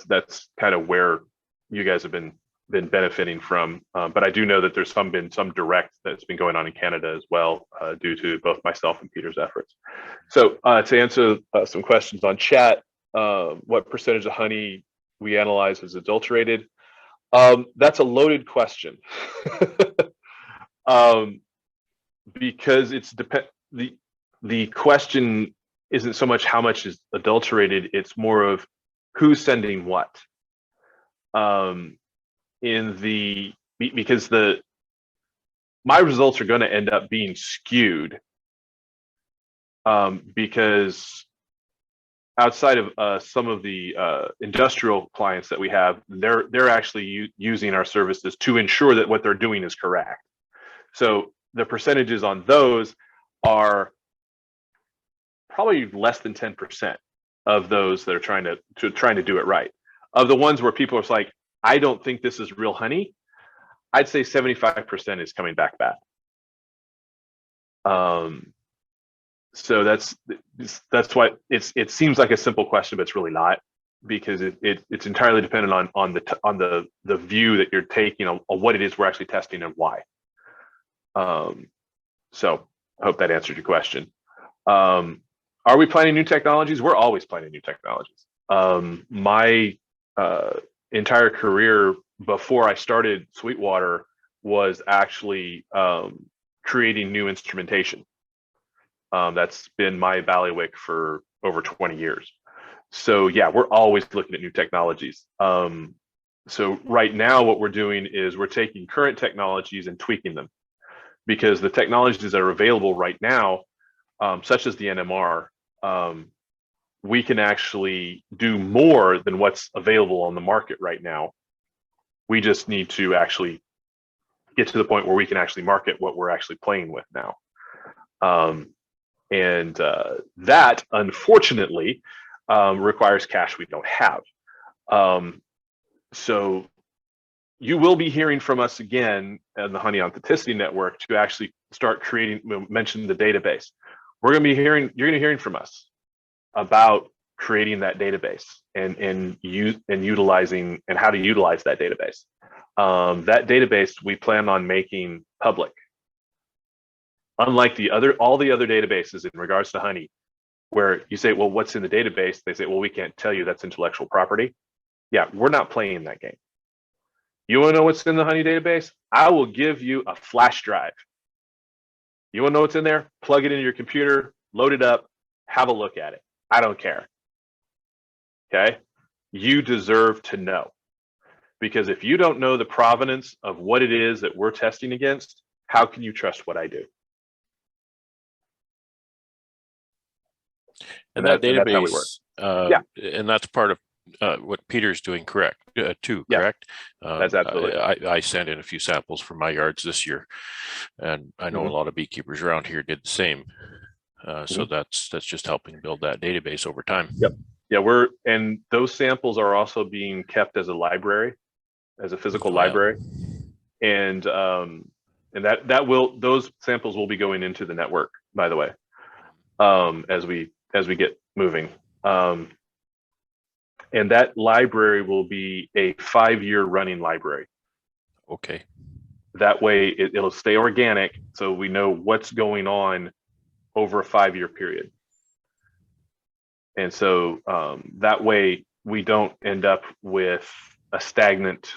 that's kind of where you guys have been benefiting from, but I do know that there's been some direct that's been going on in Canada as well, due to both myself and Peter's efforts. So to answer some questions on chat, what percentage of honey we analyze is adulterated? That's a loaded question. Because the question isn't so much how much is adulterated, it's more of who's sending what. Because my results are going to end up being skewed, because outside of some of the industrial clients that we have, they're actually using our services to ensure that what they're doing is correct. So the percentages on those are probably less than 10% of those that are trying to do it right. Of the ones where people are like, I don't think this is real honey, I'd say 75% is coming back bad. So that's why it seems like a simple question, but it's really not, because it's entirely dependent on the view that you're taking on what it is we're actually testing and why. So I hope that answered your question. Are we planning new technologies? We're always planning new technologies. My entire career before I started Sweetwater was actually creating new instrumentation. That's been my bailiwick for over 20 years. So yeah, we're always looking at new technologies. So right now what we're doing is we're taking current technologies and tweaking them, because the technologies that are available right now, such as the NMR, we can actually do more than what's available on the market right now. We just need to actually get to the point where we can actually market what we're actually playing with now. And that, unfortunately, requires cash we don't have. So you will be hearing from us again on the Honey Authenticity Network to actually start creating, mention the database. You're going to be hearing from us about creating that database and utilizing and how to utilize that database. That database we plan on making public. Unlike all the other databases in regards to honey, where you say, well, what's in the database? They say, well, we can't tell you, that's intellectual property. Yeah, we're not playing that game. You want to know what's in the honey database? I will give you a flash drive. You want to know what's in there? Plug it into your computer, load it up, have a look at it. I don't care. Okay? You deserve to know. Because if you don't know the provenance of what it is that we're testing against, how can you trust what I do? And that that's how we work. database, and that's part of what Peter's doing, correct? Too, Yeah, correct? that's absolutely. I sent in a few samples from my yards this year, and I know a lot of beekeepers around here did the same. So that's just helping build that database over time. Yep. Yeah, and those samples are also being kept as a library, as a physical library, and those samples will be going into the network, by the way, as we get moving. And that library will be a 5-year running library. Okay. That way it'll stay organic, so we know what's going on over a 5-year period. And so that way we don't end up with a stagnant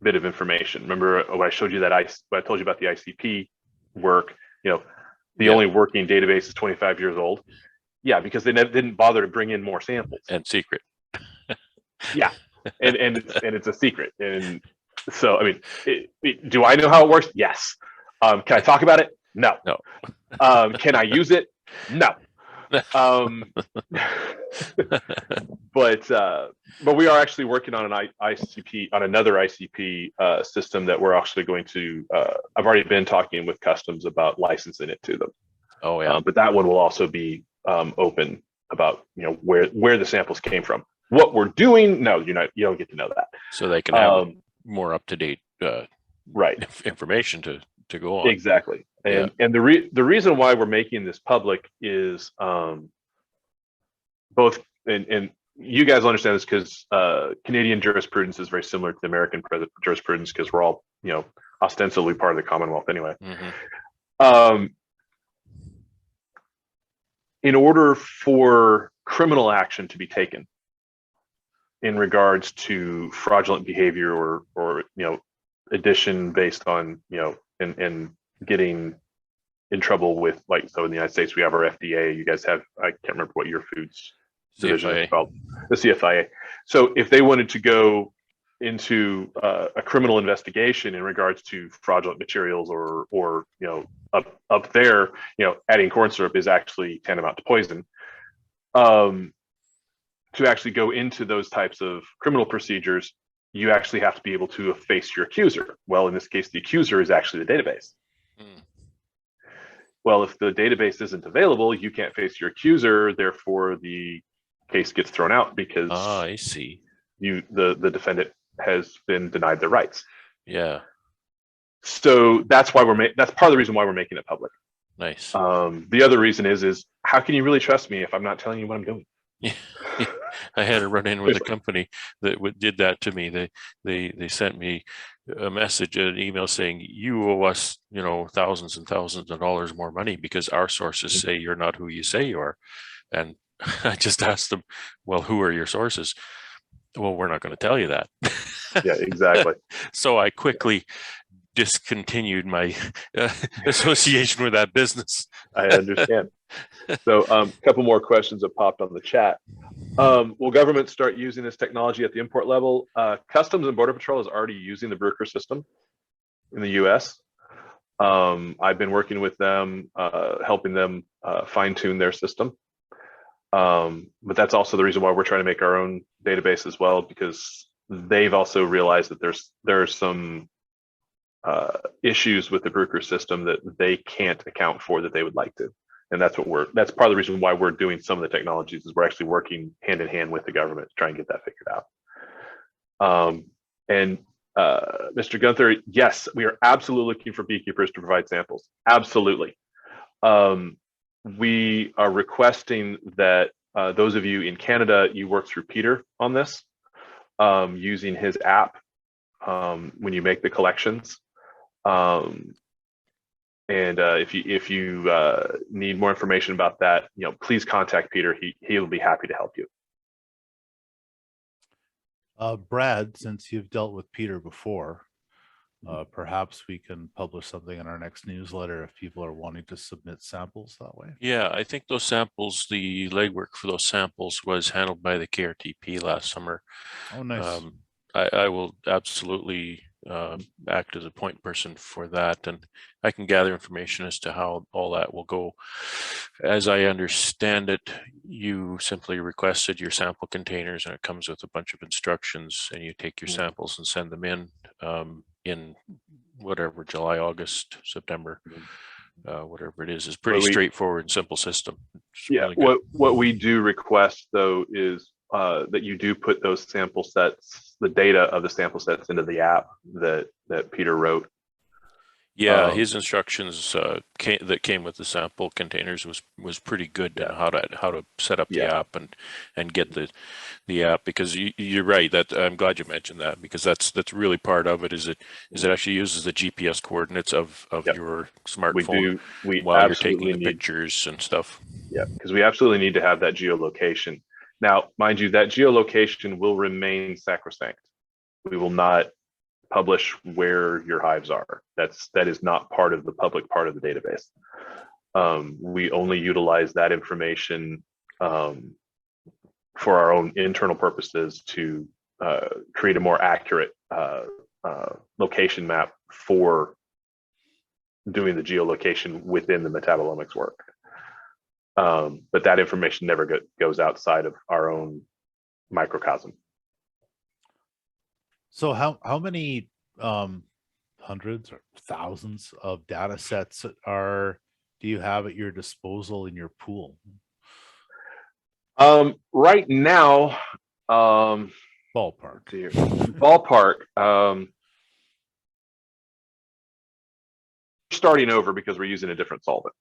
bit of information. Remember when I showed you that I told you about the ICP work, the only working database is 25 years old. Yeah, because they didn't bother to bring in more samples. And secret. Yeah, and it's a secret. And so, I mean, do I know how it works? Yes. Can I talk about it? No. No. Can I use it? No. But we are actually working on an ICP, on another ICP system that we're actually going to. I've already been talking with customs about licensing it to them. Oh yeah. But that one will also be open about where the samples came from. What we're doing, no, you don't get to know that. So they can have more up to date right information to go on. Exactly. And the reason why we're making this public is both, and you guys will understand this because Canadian jurisprudence is very similar to the American jurisprudence, because we're all ostensibly part of the Commonwealth anyway. In order for criminal action to be taken in regards to fraudulent behavior or addition based on and getting in trouble with, like, so in the United States we have our FDA, you guys have, I can't remember what your foods division is called, the CFIA. So if they wanted to go into a criminal investigation in regards to fraudulent materials or up there, adding corn syrup is actually tantamount to poison. To actually go into those types of criminal procedures, you actually have to be able to face your accuser. Well, in this case, the accuser is actually the database. Well, if the database isn't available, you can't face your accuser. Therefore, the case gets thrown out because I see. the defendant has been denied their rights. Yeah. So that's why that's part of the reason why we're making it public. Nice. The other reason is how can you really trust me if I'm not telling you what I'm doing? Yeah. I had a run in with a company that did that to me. They sent me a message, an email saying, you owe us, thousands and thousands of dollars more money because our sources say you're not who you say you are. And I just asked them, well, who are your sources? Well, we're not going to tell you that. Yeah, exactly. So I quickly discontinued my association with that business. I understand. So a couple more questions have popped on the chat. Will governments start using this technology at the import level? Customs and Border Patrol is already using the Bruker system in the US. I've been working with them, helping them fine tune their system. But that's also the reason why we're trying to make our own database as well, because they've also realized that there are some issues with the Bruker system that they can't account for that they would like to. And that's part of the reason why we're doing some of the technologies is we're actually working hand in hand with the government to try and get that figured out. Mr. Gunther, yes, we are absolutely looking for beekeepers to provide samples. Absolutely. We are requesting that those of you in Canada, you work through Peter on this, using his app when you make the collections. If you need more information about that, please contact Peter. He will be happy to help you. Brad, since you've dealt with Peter before, perhaps we can publish something in our next newsletter if people are wanting to submit samples that way. Yeah, I think those samples, the legwork for those samples was handled by the KRTP last summer. Oh, nice. I will absolutely act as a point person for that, and I can gather information as to how all that will go. As I understand it, you simply requested your sample containers, and it comes with a bunch of instructions, and you take your samples and send them in whatever, July, August, September, whatever it is pretty straightforward and simple system. It's yeah, really what we do request though is that you do put those sample sets, the data of the sample sets, into the app that Peter wrote. Yeah, his instructions that came with the sample containers was pretty good. Yeah. How to set up the app and get the app, because you're right, that I'm glad you mentioned that, because that's really part of it. Is it actually uses the GPS coordinates of your smartphone while you're taking the pictures and stuff. Yeah, because we absolutely need to have that geolocation. Now, mind you, that geolocation will remain sacrosanct. We will not publish where your hives are. That is not part of the public part of the database. We only utilize that information for our own internal purposes to create a more accurate location map for doing the geolocation within the metabolomics work. But that information never goes outside of our own microcosm. So how many hundreds or thousands of data sets do you have at your disposal in your pool? Right now, ballpark. Starting over because we're using a different solvent.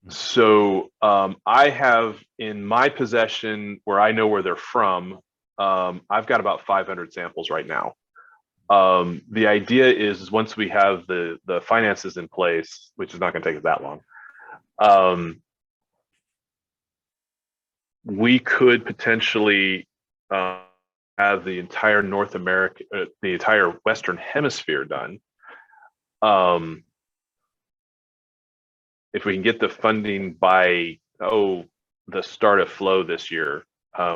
So I have in my possession, where I know where they're from, I've got about 500 samples right now. The idea is once we have the finances in place, which is not going to take us that long, we could potentially have the entire North America, the entire Western Hemisphere done. If we can get the funding by the start of flow this year,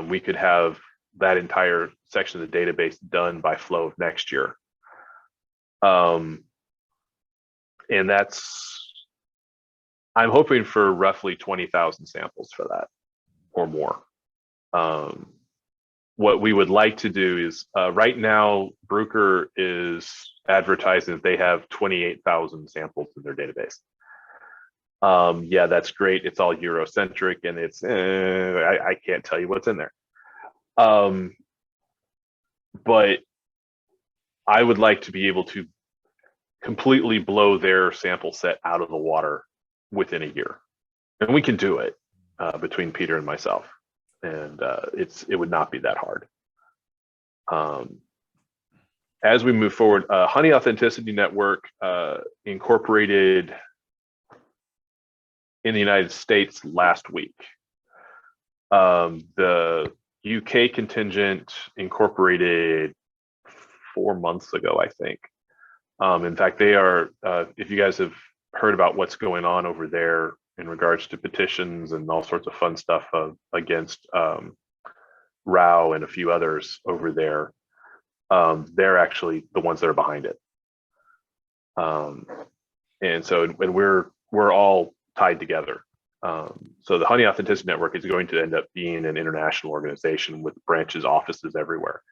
we could have that entire section of the database done by flow of next year. And I'm hoping for roughly 20,000 samples for that or more. What we would like to do is, right now, Bruker is advertising that they have 28,000 samples in their database. Yeah, that's great. It's all Eurocentric, and it's I can't tell you what's in there. But I would like to be able to completely blow their sample set out of the water within a year. And we can do it between Peter and myself. And it would not be that hard. As we move forward, Honey Authenticity Network incorporated in the United States last week. The UK contingent incorporated 4 months ago, I think. In fact, they are, if you guys have heard about what's going on over there in regards to petitions and all sorts of fun stuff against RRAA and a few others over there, they're actually the ones that are behind it. And so, and we're all tied together. So the Honey Authenticity Network is going to end up being an international organization with branches, offices everywhere,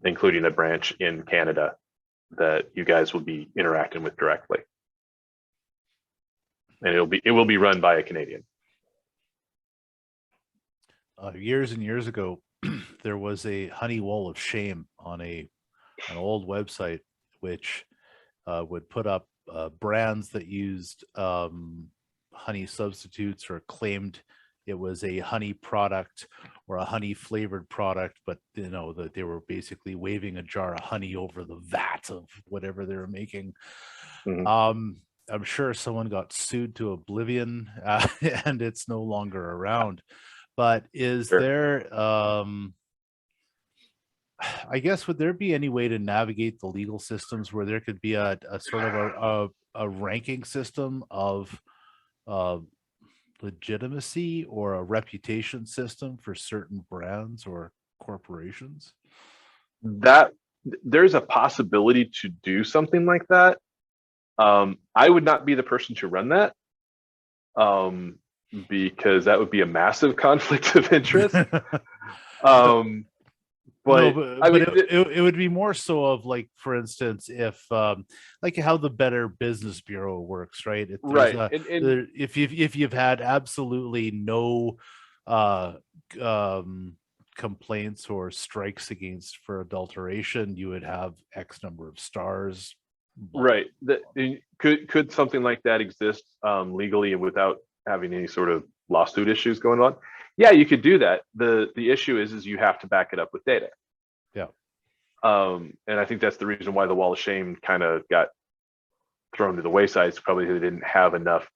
including a branch in Canada that you guys will be interacting with directly. And it will be run by a Canadian. Years and years ago, there was a honey wall of shame on an old website, which would put up brands that used honey substitutes or claimed it was a honey product or a honey flavored product, but you know that they were basically waving a jar of honey over the vat of whatever they were making. Mm-hmm. I'm sure someone got sued to oblivion and it's no longer around. But is there, I guess, would there be any way to navigate the legal systems where there could be a sort of a ranking system of legitimacy or a reputation system for certain brands or corporations? That there's a possibility to do something like that. I would not be the person to run that, because that would be a massive conflict of interest. But it would be more so of, like, for instance, if like how the Better Business Bureau works, right? If you've had absolutely no complaints or strikes against for adulteration, you would have X number of stars. Right. Could something like that exist legally and without having any sort of lawsuit issues going on? Yeah, you could do that. The issue is you have to back it up with data. Yeah. And I think that's the reason why the wall of shame kind of got thrown to the wayside. It's probably they didn't have enough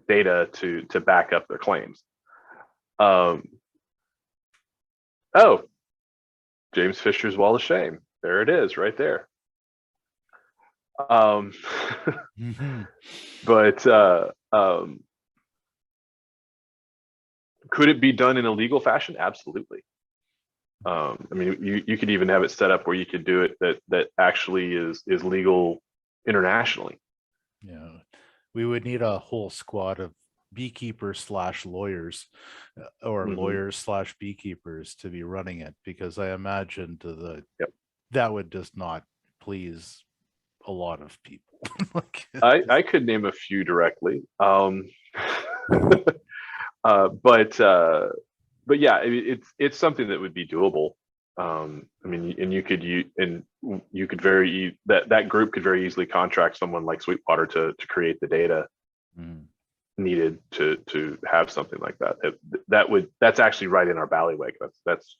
data to back up their claims. Oh, James Fisher's wall of shame. There it is, right there. Mm-hmm. But could it be done in a legal fashion? Absolutely. I mean, you could even have it set up where you could do it that actually is legal internationally. Yeah, we would need a whole squad of beekeepers / lawyers or lawyers / beekeepers to be running it, because I imagine that would just not please a lot of people. I could name a few directly. But yeah, it's something that would be doable. I mean, and you could that group could very easily contract someone like Sweetwater to create the data needed to have something like that. That's actually right in our bailiwick. That's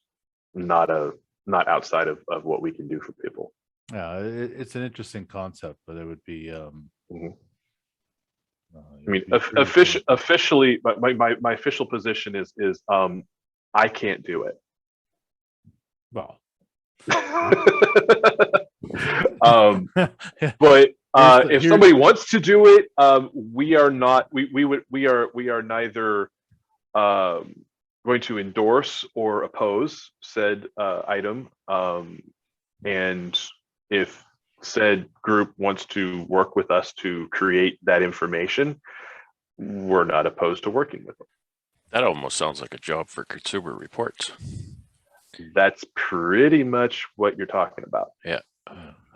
not outside of what we can do for people. Yeah, it's an interesting concept, but it would be. I mean, officially, my official position is I can't do it. Well, but if somebody wants to do it, we are not. We are neither going to endorse or oppose said item. And if said group wants to work with us to create that information, we're not opposed to working with them. That almost sounds like a job for Consumer Reports. That's pretty much what you're talking about. Yeah,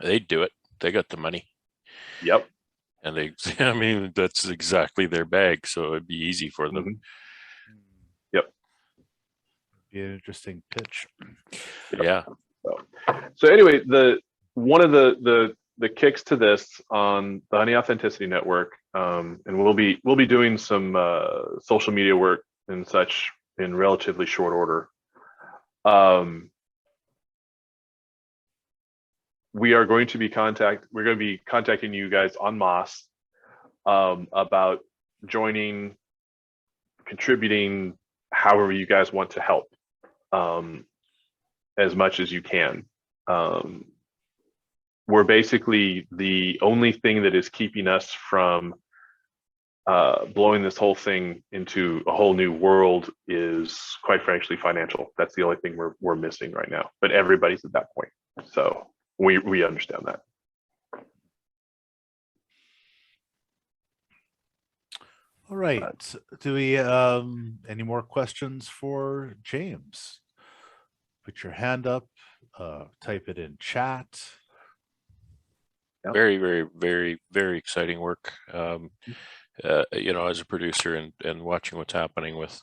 they'd do it. They got the money. Yep. And I mean, that's exactly their bag, so it'd be easy for them. Yep. Be an interesting pitch. Yeah. So anyway, one of the the kicks to this on the Honey Authenticity Network, and we'll be doing some social media work and such in relatively short order. We're going to be contacting you guys en masse about joining, contributing, however you guys want to help, as much as you can. We're basically the only thing that is keeping us from blowing this whole thing into a whole new world is, quite frankly, financial. That's the only thing we're missing right now. But everybody's at that point, so we understand that. All right. Do we any more questions for James? Put your hand up, type it in chat. Yep. Very, very, very, very exciting work. You know, as a producer and watching what's happening with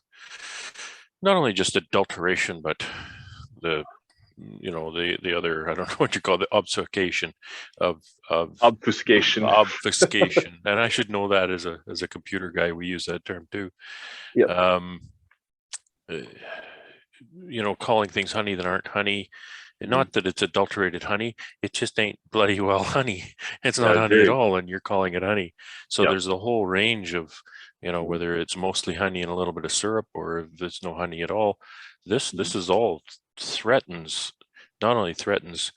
not only just adulteration, but the, you know, the other, I don't know what you call it, the obfuscation of Obfuscation. obfuscation. And I should know that as a computer guy, we use that term too. Yep. You know, calling things honey that aren't honey. And not that it's adulterated honey, it just ain't bloody well honey. It's not honey at all, and you're calling it honey. So Yep. there's a whole range of, you know, whether it's mostly honey and a little bit of syrup, or if there's no honey at all. This is all threatens, not only threatens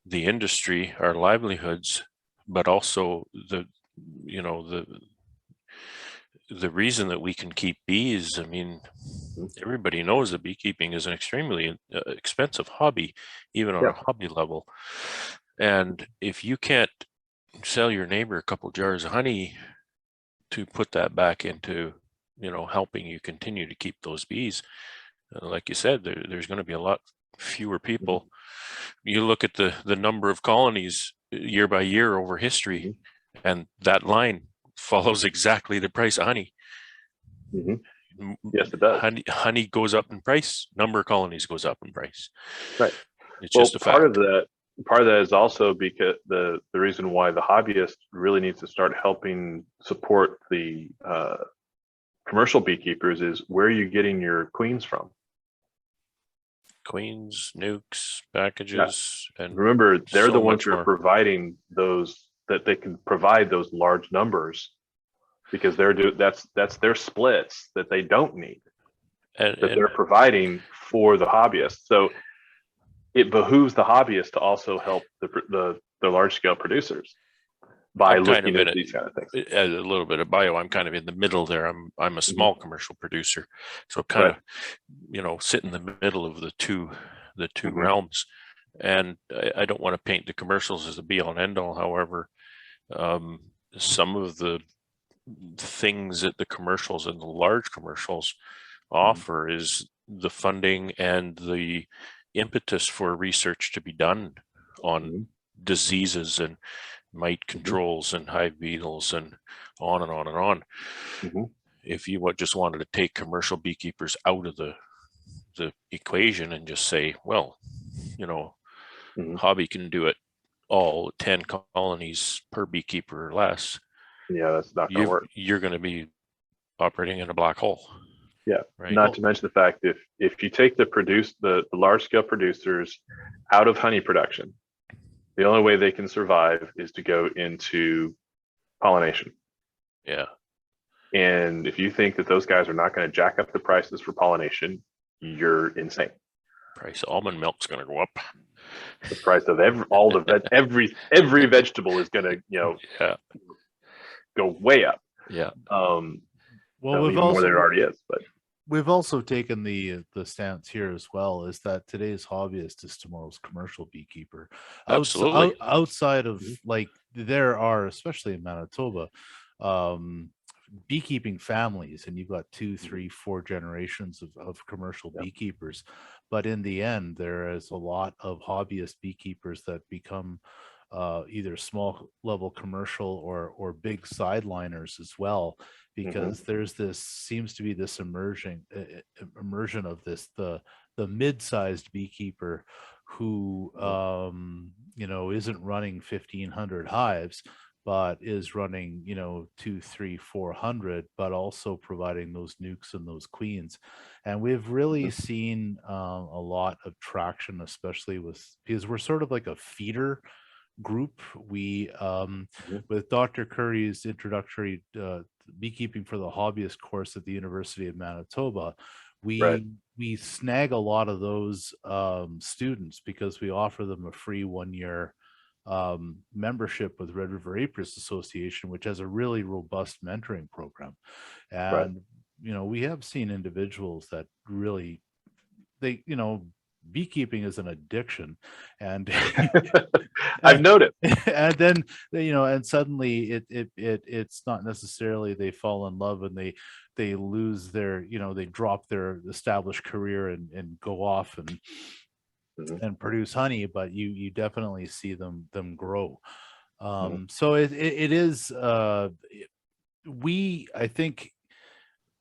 the industry, our livelihoods, but also the, you know, the reason that we can keep bees. I mean, everybody knows that beekeeping is an extremely expensive hobby, even on a hobby level. And if you can't sell your neighbor a couple jars of honey to put that back into, you know, helping you continue to keep those bees, like you said, there's going to be a lot fewer people. You look at the number of colonies year by year over history, and that line follows exactly the price of honey. Yes, it does. Honey goes up in price. Number of colonies goes up in price. Right. It's just a fact. Part of that is also because the reason why the hobbyist really needs to start helping support the commercial beekeepers is, where are you getting your queens from? Queens, nukes, packages, and remember, they're so the ones much who are more. providing those, that they can provide those large numbers, because that's their splits that they don't need, and they're providing for the hobbyist. So it behooves the hobbyist to also help the large scale producers by looking at these kind of things. A little bit of bio, I'm kind of in the middle there. I'm a small commercial producer, so kind of, you know, sit in the middle of the two realms. And I don't want to paint the commercials as a be all and end all. However, some of the things that the commercials and the large commercials offer is the funding and the impetus for research to be done on diseases and mite controls and hive beetles and on and on and on. If you just wanted to take commercial beekeepers out of the equation and just say, well, you know, hobby can do it all, 10 colonies per beekeeper or less. Yeah, that's not going to work. You're going to be operating in a black hole. Yeah, right. Not to mention the fact, if you take the large scale producers out of honey production, the only way they can survive is to go into pollination. Yeah. And if you think that those guys are not going to jack up the prices for pollination, you're insane. Price of almond milk's going to go up. The price of every vegetable is going to, you know, go way up. Yeah. Well, we've more than it already is, but we've also taken the stance here as well, is that today's hobbyist is tomorrow's commercial beekeeper. Absolutely. Outside of, like, there are, especially in Manitoba, beekeeping families, and you've got 2, 3, 4 generations of commercial beekeepers. But in the end, there is a lot of hobbyist beekeepers that become either small level commercial or big sideliners as well, because there's seems to be this immersion of this, the mid-sized beekeeper who isn't running 1,500 hives, but is running 2, 3, 400, but also providing those nukes and those queens. And we've really seen a lot of traction, especially because we're sort of like a feeder group. We with Dr. Curry's introductory beekeeping for the hobbyist course at the University of Manitoba, we snag a lot of those students because we offer them a free 1-year membership with Red River Apiarist Association, which has a really robust mentoring program. And we have seen individuals that really, beekeeping is an addiction, and I've noticed. and then and suddenly it's not necessarily they fall in love and they lose their they drop their established career and go off and produce honey, but you definitely see them grow. So it is I think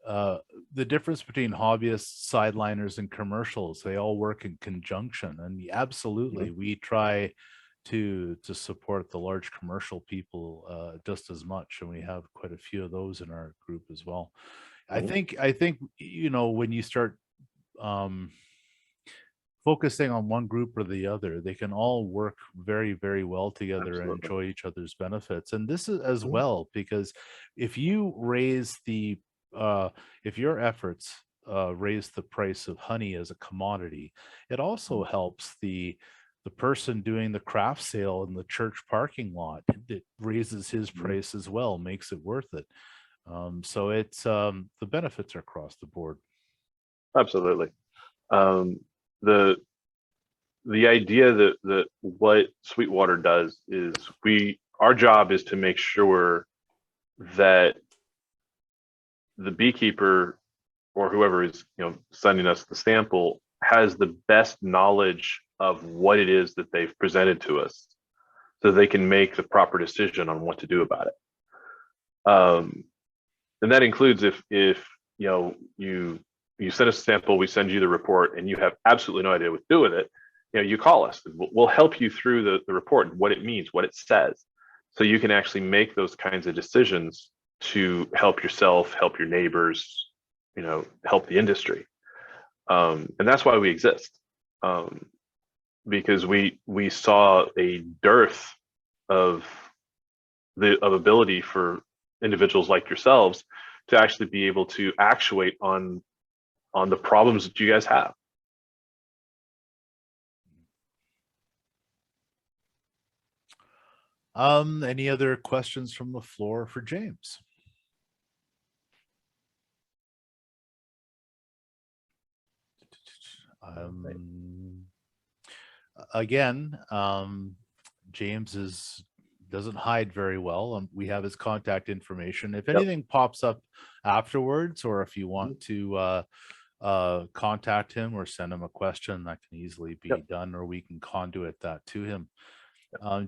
the difference between hobbyists, sideliners, and commercials, they all work in conjunction. And absolutely, we try to support the large commercial people just as much, and we have quite a few of those in our group as well. I think when you start focusing on one group or the other, they can all work very, very well together and enjoy each other's benefits. And this is as well, because if you raise if your efforts raise the price of honey as a commodity, it also helps the person doing the craft sale in the church parking lot. It raises his price as well, makes it worth it. So it's the benefits are across the board. Absolutely. The idea that what Sweetwater does is our job is to make sure that the beekeeper or whoever is sending us the sample has the best knowledge of what it is that they've presented to us, so they can make the proper decision on what to do about it. And that includes if you send us a sample, we send you the report, and you have absolutely no idea what to do with it, you call us. We'll help you through the report, what it means, what it says, so you can actually make those kinds of decisions to help yourself, help your neighbors, help the industry. And that's why we exist, because we saw a dearth of ability for individuals like yourselves to actually be able to actuate on the problems that you guys have. Any other questions from the floor for James? Again, James doesn't hide very well. We have his contact information. If anything pops up afterwards, or if you want to contact him or send him a question, that can easily be done, or we can conduit that to him.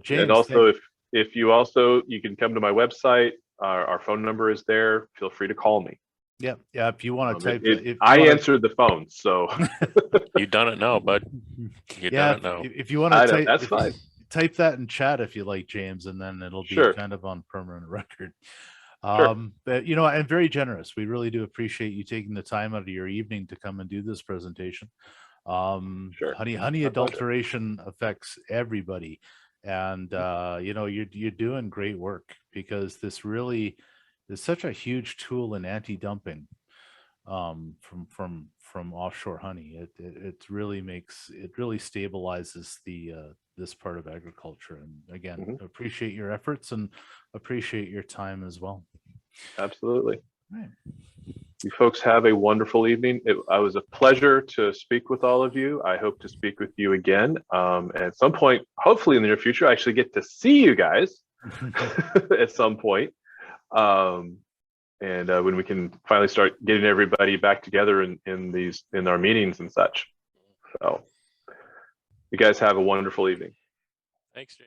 James, and also if you can come to my website. Our phone number is there. Feel free to call me. Yeah. If you want to type, I answered the phone, so you've done it now, bud. You've done it now. If you want to type, that's fine. Type that in chat if you like, James, and then it'll be kind of on permanent record. But I'm very generous. We really do appreciate you taking the time out of your evening to come and do this presentation. Honey adulteration affects everybody, and you're doing great work, because this really is such a huge tool in anti-dumping from offshore honey. It really stabilizes this part of agriculture. And again, appreciate your efforts and appreciate your time as well. Absolutely. Right. You folks have a wonderful evening. It was a pleasure to speak with all of you. I hope to speak with you again at some point, hopefully in the near future. I actually get to see you guys at some point. And when we can finally start getting everybody back together in our meetings and such. So you guys have a wonderful evening. Thanks, James.